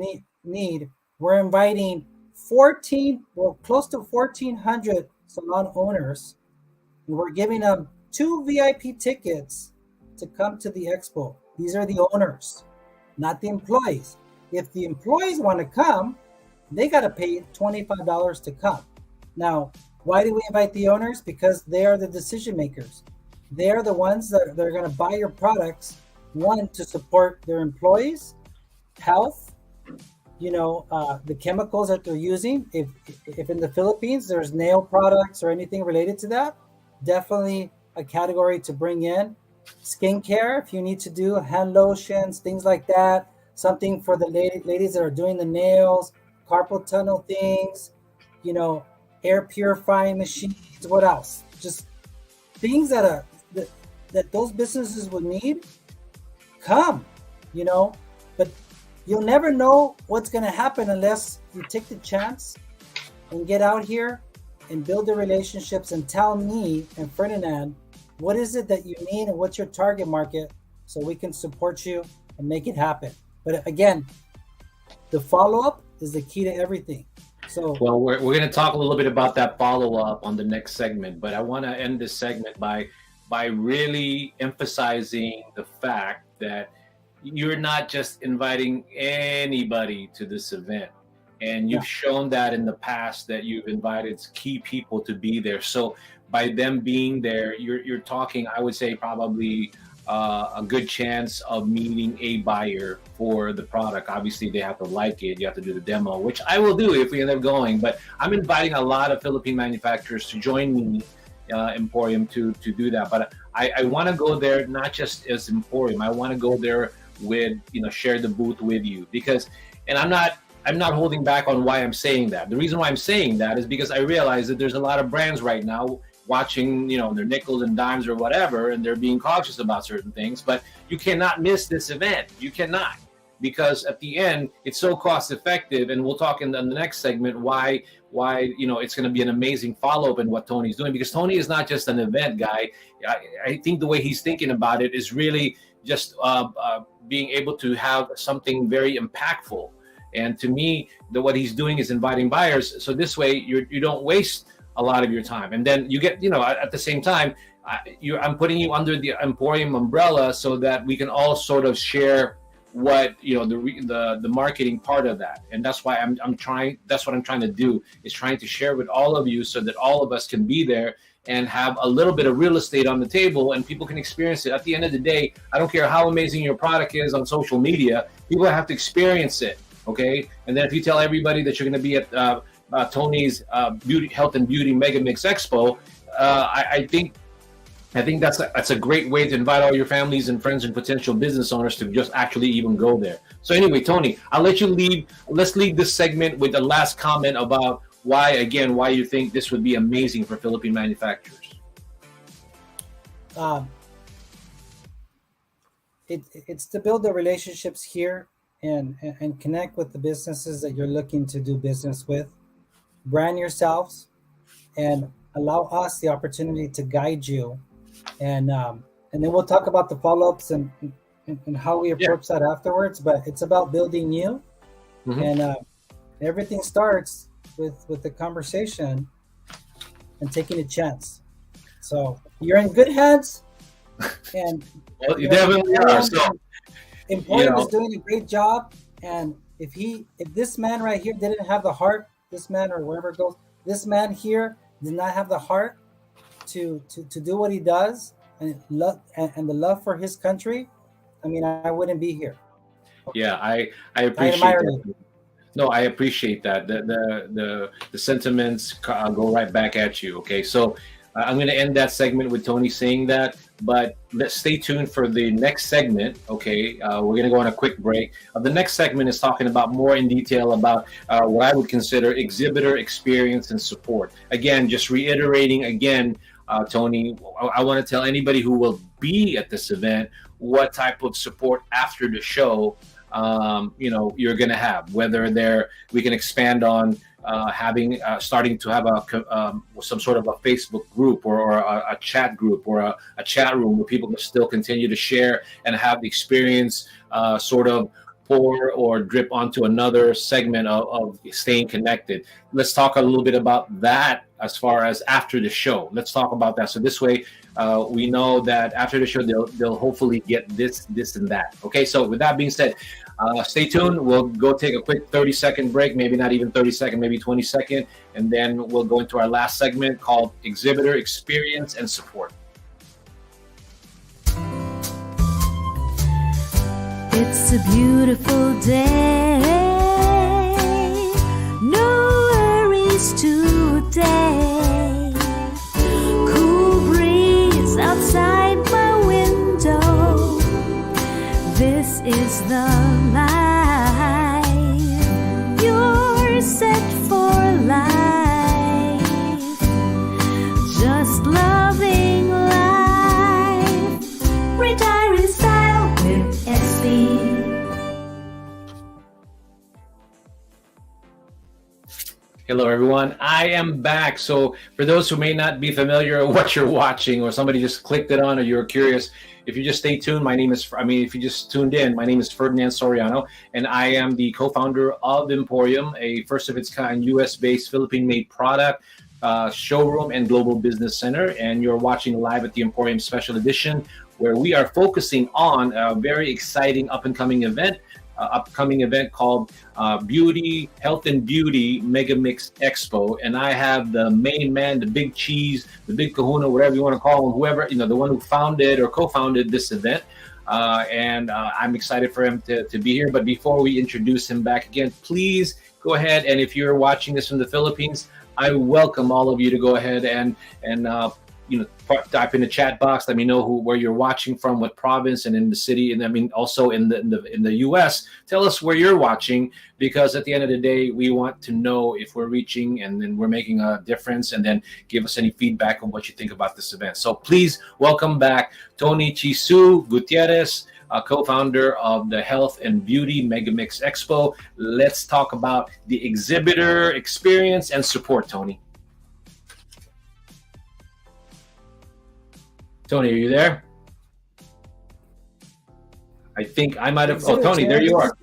need. We're inviting 14, well, close to 1,400 salon owners, and we're giving them 2 VIP tickets to come to the expo. These are the owners, not the employees. If the employees want to come, they got to pay $25 to come. Now, why do we invite the owners? Because they are the decision makers. They are the ones that are going to buy your products, one, to support their employees' health, the chemicals that they're using. If in the Philippines there's nail products or anything related to that, definitely a category to bring in. Skincare, if you need to do hand lotions, things like that. Something for the ladies that are doing the nails, carpal tunnel things, air purifying machines. What else? Just things that those businesses would need. Come, but you'll never know what's going to happen unless you take the chance and get out here and build the relationships and tell me and Ferdinand what is it that you need and what's your target market, so we can support you and make it happen. But again, the follow-up is the key to everything. So, well, we're going to talk a little bit about that follow-up on the next segment, but I want to end this segment by really emphasizing the fact that you're not just inviting anybody to this event. And you've shown that in the past that you've invited key people to be there. So by them being there, you're talking, I would say, probably a good chance of meeting a buyer for the product. Obviously, they have to like it. You have to do the demo, which I will do if we end up going. But I'm inviting a lot of Philippine manufacturers to join me, Emphorium, to do that. But I want to go there not just as Emphorium. I want to go there with, share the booth with you, because, and I'm not holding back on why I'm saying that. The reason why I'm saying that is because I realize that there's a lot of brands right now watching, their nickels and dimes or whatever, and they're being cautious about certain things. But you cannot miss this event. You cannot, because at the end, it's so cost effective. And we'll talk in the next segment why it's going to be an amazing follow-up in what Tony's doing, because Tony is not just an event guy. I think the way he's thinking about it is really just being able to have something very impactful. And to me, what he's doing is inviting buyers. So this way, you don't waste a lot of your time. And then you get, at the same time, I'm putting you under the Emphorium umbrella so that we can all sort of share what, the marketing part of that. And that's why that's what I'm trying to do, is trying to share with all of you so that all of us can be there and have a little bit of real estate on the table and people can experience it. At the end of the day, I don't care how amazing your product is on social media, people have to experience it. Okay, and then if you tell everybody that you're going to be at Tony's Health and Beauty Megamix Expo, I think that's a great way to invite all your families and friends and potential business owners to just actually even go there. So anyway, Tony, I'll let you leave. Let's leave this segment with the last comment about why you think this would be amazing for Philippine manufacturers. It's to build the relationships here and connect with the businesses that you're looking to do business with. Brand yourselves and allow us the opportunity to guide you. And then we'll talk about the follow-ups and how we approach that afterwards. But it's about building you. Mm-hmm. And everything starts with the conversation and taking a chance. So you're in good hands. And well, you definitely are. So Emphorium is doing a great job, and if this man right here didn't have the heart, this man or wherever it goes, this man here did not have the heart to do what he does and the love for his country, I mean, I wouldn't be here. Yeah, I appreciate that. No, I appreciate that. The sentiments go right back at you. Okay, so I'm going to end that segment with Tony saying that, but let's stay tuned for the next segment. Okay, we're going to go on a quick break. The next segment is talking about more in detail about what I would consider exhibitor experience and support. Again, just reiterating again, Tony, I want to tell anybody who will be at this event what type of support after the show you're going to have, whether we can expand on starting to have some sort of a Facebook group or a chat group or a chat room where people can still continue to share and have the experience sort of pour or drip onto another segment of staying connected. Let's talk a little bit about that as far as after the show. Let's talk about that. So this way, we know that after the show, they'll hopefully get this, and that. Okay, so with that being said, stay tuned. We'll go take a quick 30-second break, maybe not even 30-second, maybe 20-second, and then we'll go into our last segment called Exhibitor Experience and Support. It's a beautiful day, no worries today. Cool breeze outside my window. This is the life. You're set for life. Just loving life. Retiring style with SB. Hello, everyone. I am back. So for those who may not be familiar with what you're watching, or somebody just clicked it on, or you're curious, if you just stay tuned, if you just tuned in, my name is Ferdinand Soriano, and I am the co-founder of Emphorium, a first of its kind US-based Philippine-made product showroom and global business center. And you're watching live at the Emphorium Special Edition, where we are focusing on a very exciting upcoming event called Beauty, Health and Beauty Megamix Expo. And I have the main man, the big cheese, the big kahuna, whatever you want to call him, whoever, the one who founded or co-founded this event. And I'm excited for him to be here. But before we introduce him back again, please go ahead. And if you're watching this from the Philippines, I welcome all of you to go ahead and type in the chat box. Let me know where you're watching from, what province, and in the city, and also in the U.S. Tell us where you're watching, because at the end of the day, we want to know if we're reaching and then we're making a difference, and then give us any feedback on what you think about this event. So please welcome back Tony Chisu Gutierrez, co-founder of the Health and Beauty Megamix Expo. Let's talk about the exhibitor experience and support, Tony. Tony, are you there? I think I might have. Oh, Tony, there you are.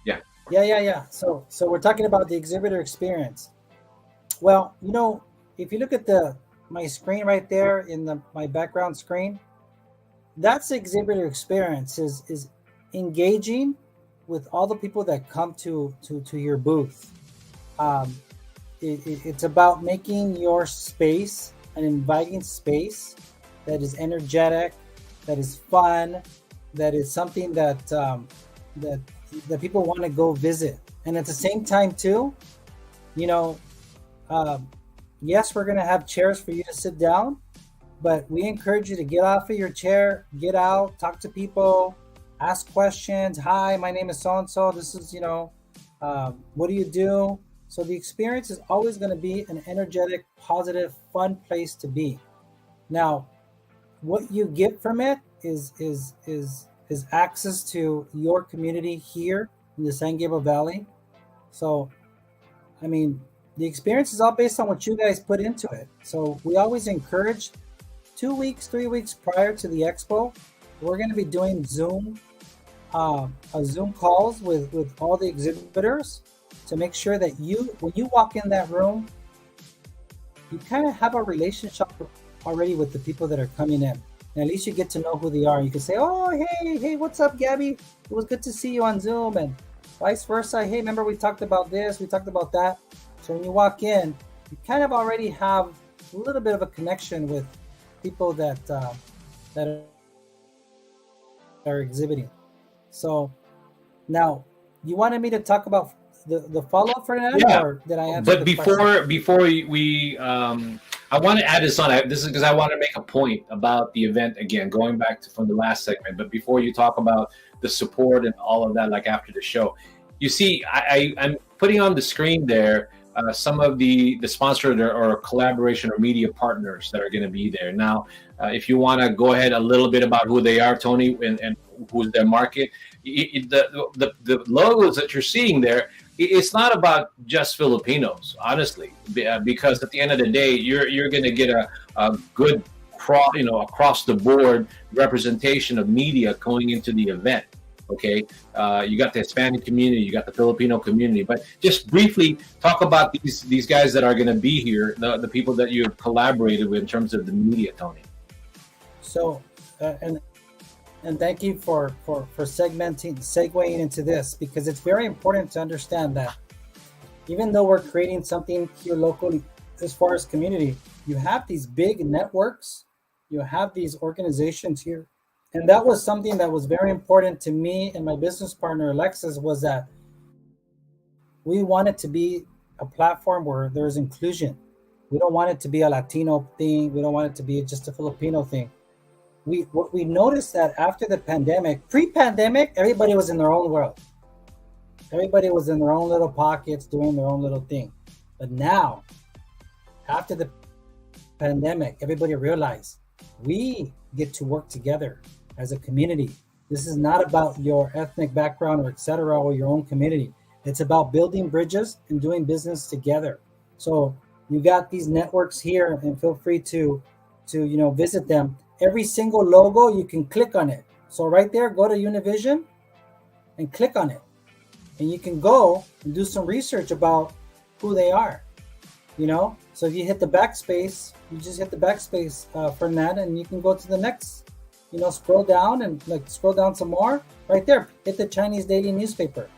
Yeah. Yeah. So we're talking about the exhibitor experience. Well, if you look at my screen right there in my background screen, that's the exhibitor experience. Is engaging with all the people that come to your booth. It's about making your space an inviting space that is energetic, that is fun, that is something that people want to go visit. And at the same time too, yes, we're going to have chairs for you to sit down, but we encourage you to get off of your chair, get out, talk to people, ask questions. Hi, my name is so-and-so. This is, what do you do? So the experience is always going to be an energetic, positive, fun place to be. Now, what you get from it is access to your community here in the San Gabriel Valley. So, the experience is all based on what you guys put into it. So we always encourage 2 weeks, 3 weeks prior to the expo, we're going to be doing Zoom calls with all the exhibitors to make sure that when you walk in that room, you kind of have a relationship already with the people that are coming in. And at least you get to know who they are. You can say, oh, hey, what's up, Gabby? It was good to see you on Zoom, and vice versa. Hey, remember we talked about this, we talked about that. So when you walk in, you kind of already have a little bit of a connection with people that are exhibiting. So now, you wanted me to talk about the follow-up for that, or did I answer? But before we I want to add this on. This is because I want to make a point about the event again, going back from the last segment. But before you talk about the support and all of that, like after the show, you see, I'm putting on the screen there some of the sponsored or collaboration or media partners that are going to be there. Now, if you want to go ahead a little bit about who they are, Tony, and who's their market, the logos that you're seeing there, it's not about just Filipinos, honestly, because at the end of the day, you're going to get a good across the board representation of media going into the event. Okay, you got the Hispanic community, you got the Filipino community, but just briefly talk about these guys that are going to be here, the people that you've collaborated with in terms of the media, Tony. So, and thank you for segueing into this, because it's very important to understand that even though we're creating something here locally as far as community, you have these big networks, you have these organizations here. And that was something that was very important to me and my business partner, Alexis, was that we wanted to be a platform where there's inclusion. We don't want it to be a Latino thing. We don't want it to be just a Filipino thing. What we noticed that after the pandemic, pre-pandemic, everybody was in their own world. Everybody was in their own little pockets doing their own little thing. But now, after the pandemic, everybody realized we get to work together as a community. This is not about your ethnic background or etc. or your own community. It's about building bridges and doing business together. So you got these networks here, and feel free to visit them. Every single logo, you can click on it. So right there, go to Univision and click on it. And you can go and do some research about who they are. So if you hit the backspace, you just hit the backspace for that, and you can go to the next, scroll down and scroll down some more. Right there, hit the Chinese daily newspaper.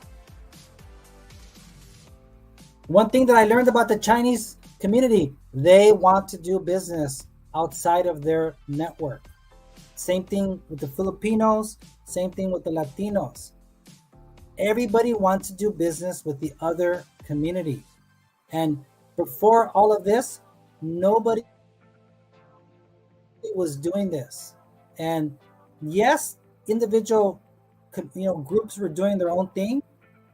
One thing that I learned about the Chinese community, they want to do business outside of their network. Same thing with the Filipinos, same thing with the Latinos. Everybody wants to do business with the other community. And before all of this, nobody was doing this. And yes, individual groups were doing their own thing,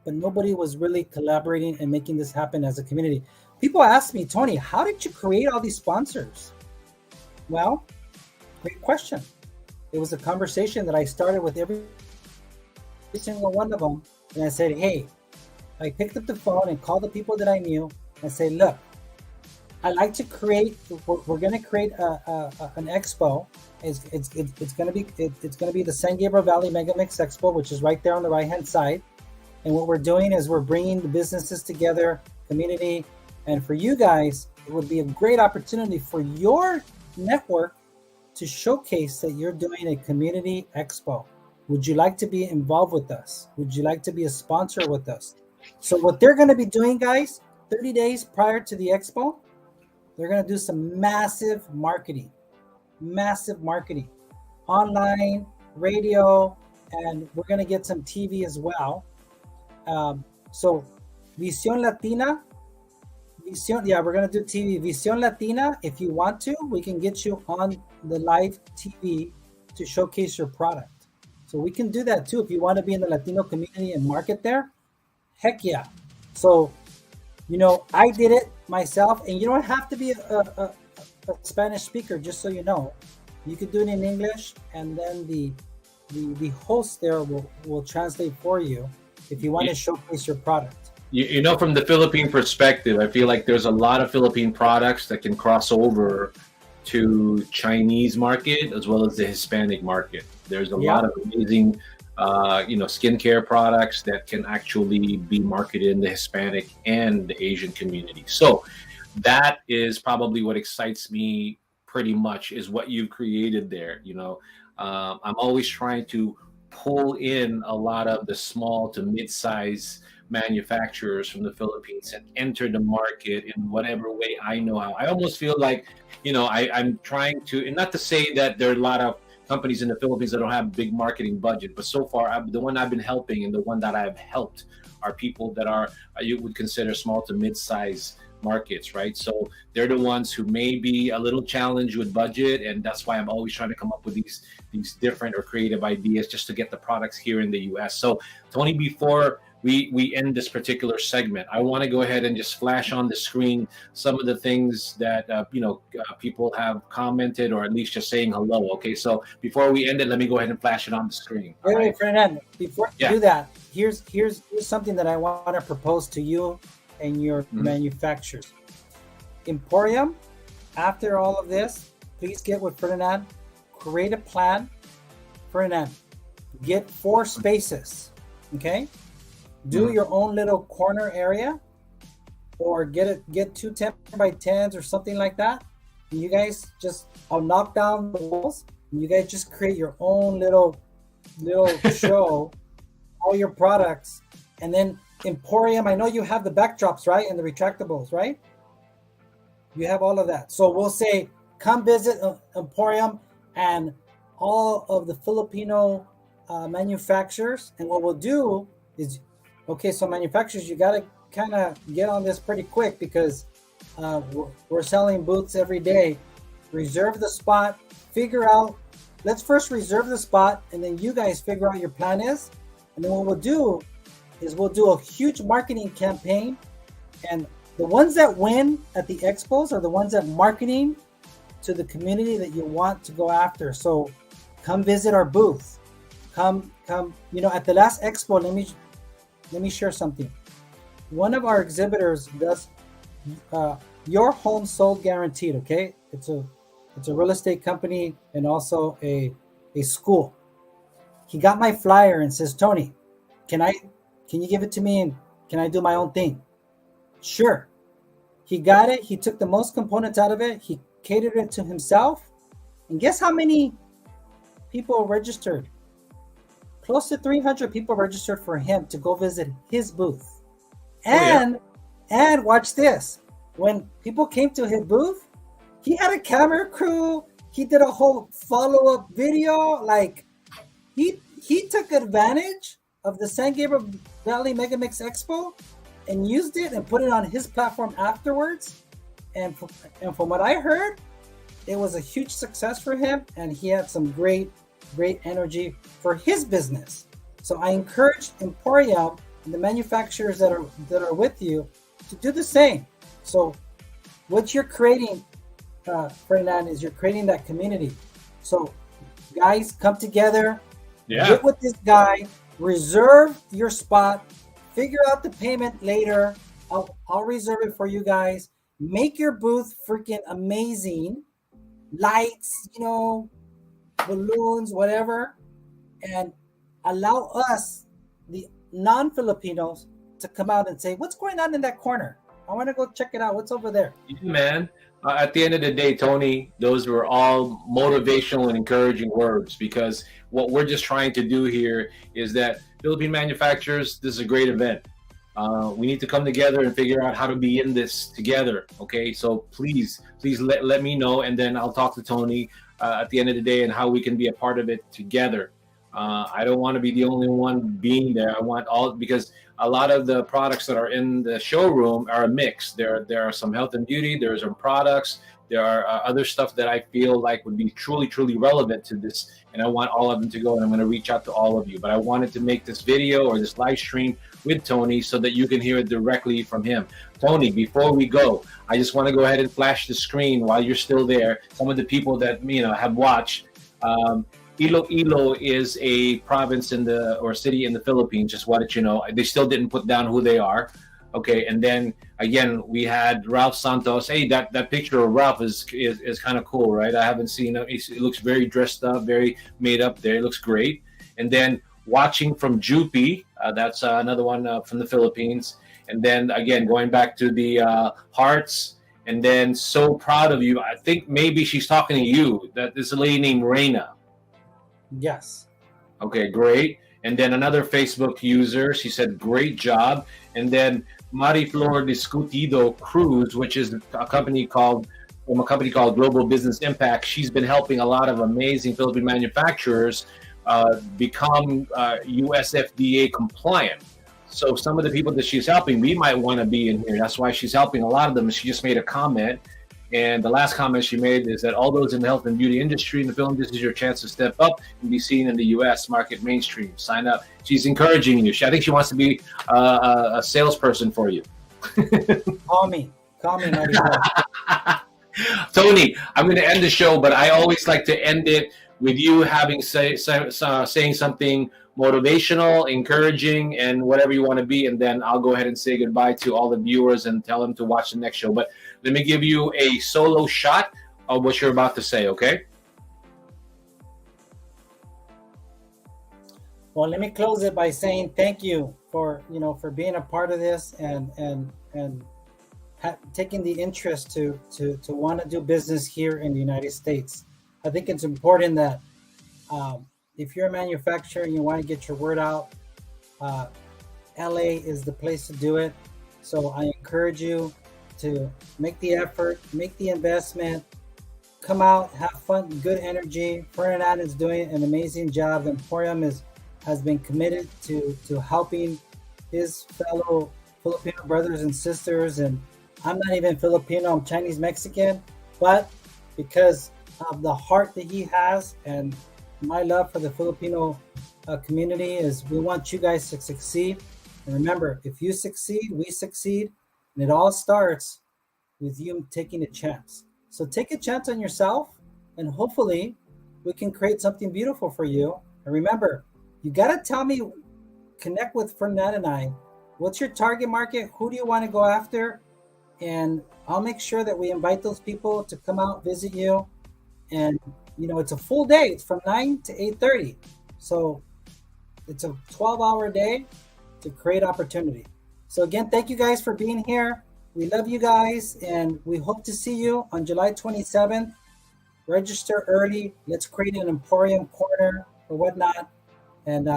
but nobody was really collaborating and making this happen as a community. People ask me, Tony, how did you create all these sponsors? Well, great question. It was a conversation that I started with every single one of them. And I said, hey, I picked up the phone and called the people that I knew and say, look, I like to create. We're going to create an expo. It's going to be the San Gabriel Valley Megamix Expo, which is right there on the right hand side. And what we're doing is we're bringing the businesses together, community, and for you guys, it would be a great opportunity for your network to showcase that you're doing a community expo. Would you like to be involved with us? Would you like to be a sponsor with us? So what they're going to be doing, guys, 30 days prior to the expo, they're going to do some massive marketing, online, radio, and we're going to get some TV as well. So Visión Latina, we're going to do TV. Visión Latina, if you want to, we can get you on the live TV to showcase your product. So we can do that too. If you want to be in the Latino community and market there, heck yeah. So, I did it myself, and you don't have to be a Spanish speaker, just so you know. You could do it in English, and then the host there will translate for you if you want to showcase your product. From the Philippine perspective, I feel like there's a lot of Philippine products that can cross over to Chinese market as well as the Hispanic market. There's a lot of amazing, skincare products that can actually be marketed in the Hispanic and the Asian community. So that is probably what excites me pretty much, is what you've created there. I'm always trying to pull in a lot of the small to mid-size manufacturers from the Philippines and enter the market in whatever way I know how. I almost feel like, I'm trying to, and not to say that there are a lot of companies in the Philippines that don't have big marketing budget, but so far, the one I've been helping and the one that I've helped are people that are, you would consider small to mid-size markets, right? So they're the ones who may be a little challenged with budget, and that's why I'm always trying to come up with these different or creative ideas just to get the products here in the US. So Tony, before we end this particular segment, I want to go ahead and just flash on the screen some of the things that people have commented, or at least just saying hello. Okay, so before we end it, let me go ahead and flash it on the scrin. Wait, Fernand, before you do that, here's something that I want to propose to you and your manufacturers. Emporium, after all of this, please get with Ferdinand, create a plan. Ferdinand, get 4 spaces, okay? Do your own little corner area, or get 2 10 by 10s or something like that. And you guys I'll knock down the walls, and you guys just create your own little show, all your products. And then Emporium, I know you have the backdrops, right? And the retractables, right? You have all of that. So we'll say, come visit Emporium and all of the Filipino manufacturers. And what we'll do is, okay, so manufacturers, you got to kind of get on this pretty quick, because we're selling booths every day. Reserve the spot, figure out, let's first reserve the spot, and then you guys figure out your plan is. And then what we'll do is we'll do a huge marketing campaign, and the ones that win at the expos are the ones that marketing to the community that you want to go after. So come visit our booth. Come, at the last expo, let me share something. One of our exhibitors does your home sold guaranteed, okay? It's a real estate company and also a school. He got my flyer and says, Tony, can you give it to me, and can I do my own thing? Sure. He got it. He took the most components out of it. He catered it to himself. And guess how many people registered? Close to 300 people registered for him to go visit his booth. And watch this. When people came to his booth, he had a camera crew. He did a whole follow-up video. Like, he took advantage of the San Gabriel Valley Megamix Expo and used it and put it on his platform afterwards. And from what I heard, it was a huge success for him, and he had some great energy for his business. So I encourage Emporium and the manufacturers that are with you to do the same. So what you're creating, Ferdinand, is you're creating that community. So guys, come together, get with this guy, reserve your spot, figure out the payment later. I'll reserve it for you guys. Make your booth freaking amazing. Lights, balloons, whatever. And allow us, the non-Filipinos, to come out and say, what's going on in that corner? I want to go check it out. What's over there? Yeah, man. At the end of the day, Tony, those were all motivational and encouraging words, because what we're just trying to do here is that Philippine manufacturers, this is a great event. We need to come together and figure out how to be in this together. Okay, so please let me know, and then I'll talk to Tony at the end of the day and how we can be a part of it together. I don't want to be the only one being there. I want all, because a lot of the products that are in the showroom are a mix. There are some health and beauty, there are some products, there are other stuff that I feel like would be truly relevant to this, and I want all of them to go, and I'm going to reach out to all of you. But I wanted to make this video or this live stream with Tony so that you can hear it directly from him. Tony, before we go, I just want to go ahead and flash the screen while you're still there. Some of the people that have watched. Iloilo is a province or city in the Philippines. Just wanted you know, they still didn't put down who they are. Okay, and then again we had Ralph Santos. Hey, that picture of Ralph is kind of cool, right? I haven't seen him. It looks very dressed up, very made up there. It looks great. And then watching from Jupi, that's another one from the Philippines. And then again going back to the hearts. And then so proud of you. I think maybe she's talking to you. That is a lady named Reina. Yes. Okay, great. And then another Facebook user, she said, great job. And then Mariflor Discutido Cruz, which is a company called Global Business Impact. She's been helping a lot of amazing Philippine manufacturers become USFDA compliant. So some of the people that she's helping, we might want to be in here. That's why she's helping a lot of them. She just made a comment. And the last comment she made is that all those in the health and beauty industry in the film, this is your chance to step up and be seen in the U.S. market mainstream. Sign up. She's encouraging you. I think she wants to be a salesperson for you. Call me. Tony, I'm going to end the show, but I always like to end it with you having saying something motivational, encouraging, and whatever you want to be, and then I'll go ahead and say goodbye to all the viewers and tell them to watch the next show. But let me give you a solo shot of what you're about to say, okay? Well, let me close it by saying thank you for being a part of this and taking the interest to want to do business here in the United States. I think it's important that if you're a manufacturer and you want to get your word out, LA is the place to do it. So I encourage you to make the effort, make the investment, come out, have fun, good energy. Ferdinand is doing an amazing job. The Emphorium has been committed to helping his fellow Filipino brothers and sisters. And I'm not even Filipino, I'm Chinese Mexican, but because of the heart that he has and my love for the Filipino community, is we want you guys to succeed. And remember, if you succeed, we succeed. And it all starts with you taking a chance. So take a chance on yourself, and hopefully we can create something beautiful for you. And remember, you got to tell me, connect with Ferdinand and I. What's your target market? Who do you want to go after? And I'll make sure that we invite those people to come out, visit you. And, it's a full day. It's from 9 to 8:30. So it's a 12-hour day to create opportunity. So again, thank you guys for being here. We love you guys, and we hope to see you on July 27th. Register early. Let's create an Emporium corner or whatnot. And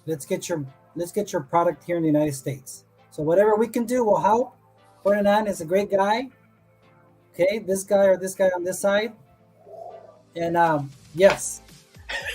let's get your product here in the United States. So whatever we can do will help. Ferdinand is a great guy. Okay, this guy or this guy on this side. And yes,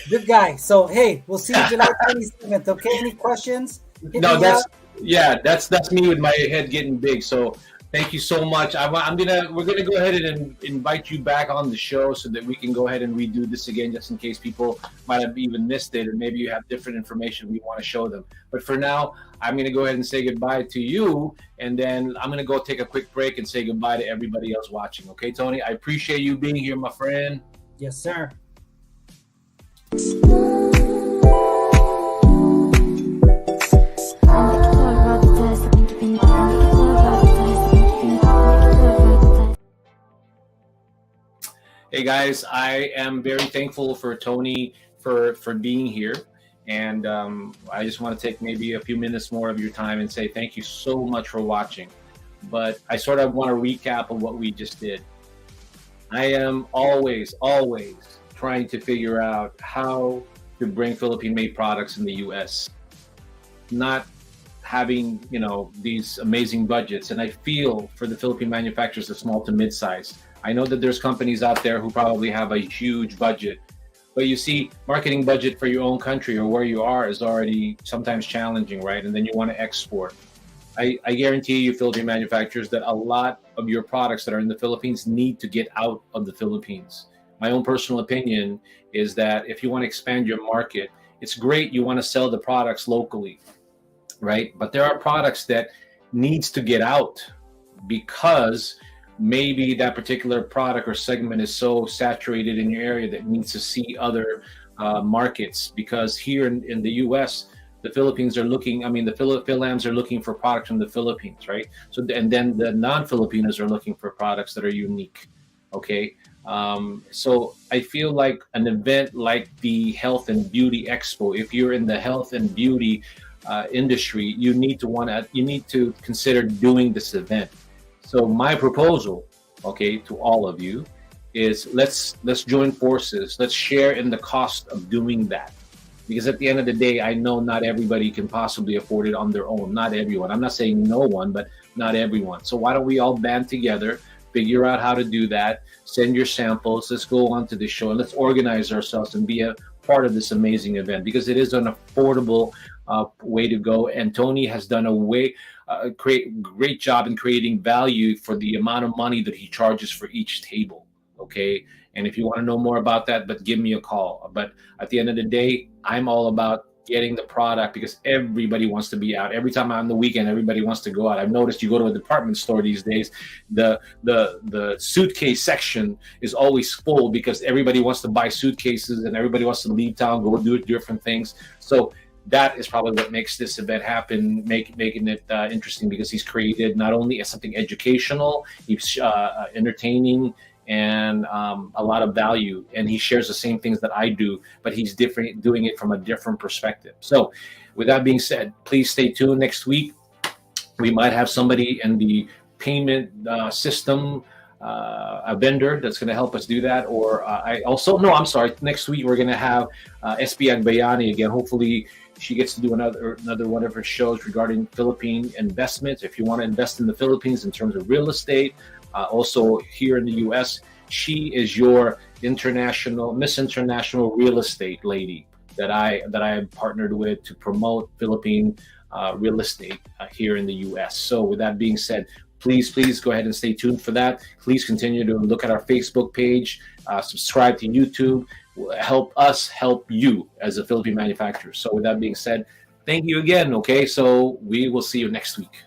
good guy. So hey, we'll see you July 27th. Okay, any questions? No, that's me with my head getting big. So thank you so much. We're gonna go ahead and invite you back on the show so that we can go ahead and redo this again, just in case people might have even missed it, and maybe you have different information we want to show them. But for now, I'm gonna go ahead and say goodbye to you, and then I'm gonna go take a quick break and say goodbye to everybody else watching. Okay, Tony? I appreciate you being here, my friend. Yes, sir. Hey guys, I am very thankful for Tony for being here, and I just want to take maybe a few minutes more of your time and say thank you so much for watching. But I sort of want to recap of what we just did. I am always trying to figure out how to bring Philippine-made products in the U.S. Not having, these amazing budgets. And I feel for the Philippine manufacturers, the small to mid-size. I know that there's companies out there who probably have a huge budget. But you see, marketing budget for your own country or where you are is already sometimes challenging, right? And then you want to export. I guarantee you, Philippine manufacturers, that a lot of your products that are in the Philippines need to get out of the Philippines. My own personal opinion is that if you want to expand your market, it's great you want to sell the products locally, right? But there are products that needs to get out because maybe that particular product or segment is so saturated in your area that needs to see other markets. Because here in the U.S., the Philippines are looking, the Philams are looking for products from the Philippines, right? So, and then the non-Filipinos are looking for products that are unique, okay? So I feel like an event like the Health and Beauty Expo, if you're in the health and beauty industry, you need to consider doing this event. So my proposal, okay, to all of you is let's join forces. Let's share in the cost of doing that. Because at the end of the day, I know not everybody can possibly afford it on their own. Not everyone. I'm not saying no one, but not everyone. So why don't we all band together, figure out how to do that, send your samples, let's go on to the show, and let's organize ourselves and be a part of this amazing event, because it is an affordable way to go. And Tony has done a great job in creating value for the amount of money that he charges for each table, okay? And if you want to know more about that, but give me a call. But at the end of the day, I'm all about getting the product, because everybody wants to be out. Every time on the weekend, everybody wants to go out. I've noticed you go to a department store these days, the suitcase section is always full because everybody wants to buy suitcases and everybody wants to leave town, go do different things. So that is probably what makes this event happen, making it interesting, because he's created not only as something educational, he's entertaining, and a lot of value, and he shares the same things that I do, but he's different, doing it from a different perspective. So with that being said, please stay tuned. Next week we might have somebody in the payment system, a vendor that's going to help us do that. Or next week we're going to have SB Agbayani again. Hopefully she gets to do another one of her shows regarding Philippine investments. If you want to invest in the Philippines in terms of real estate, also here in the U.S., she is your Miss International real estate lady that I have partnered with to promote Philippine real estate here in the U.S. So with that being said, please go ahead and stay tuned for that. Please continue to look at our Facebook page, subscribe to YouTube. Help us help you as a Philippine manufacturer. So with that being said, thank you again. Okay, so we will see you next week.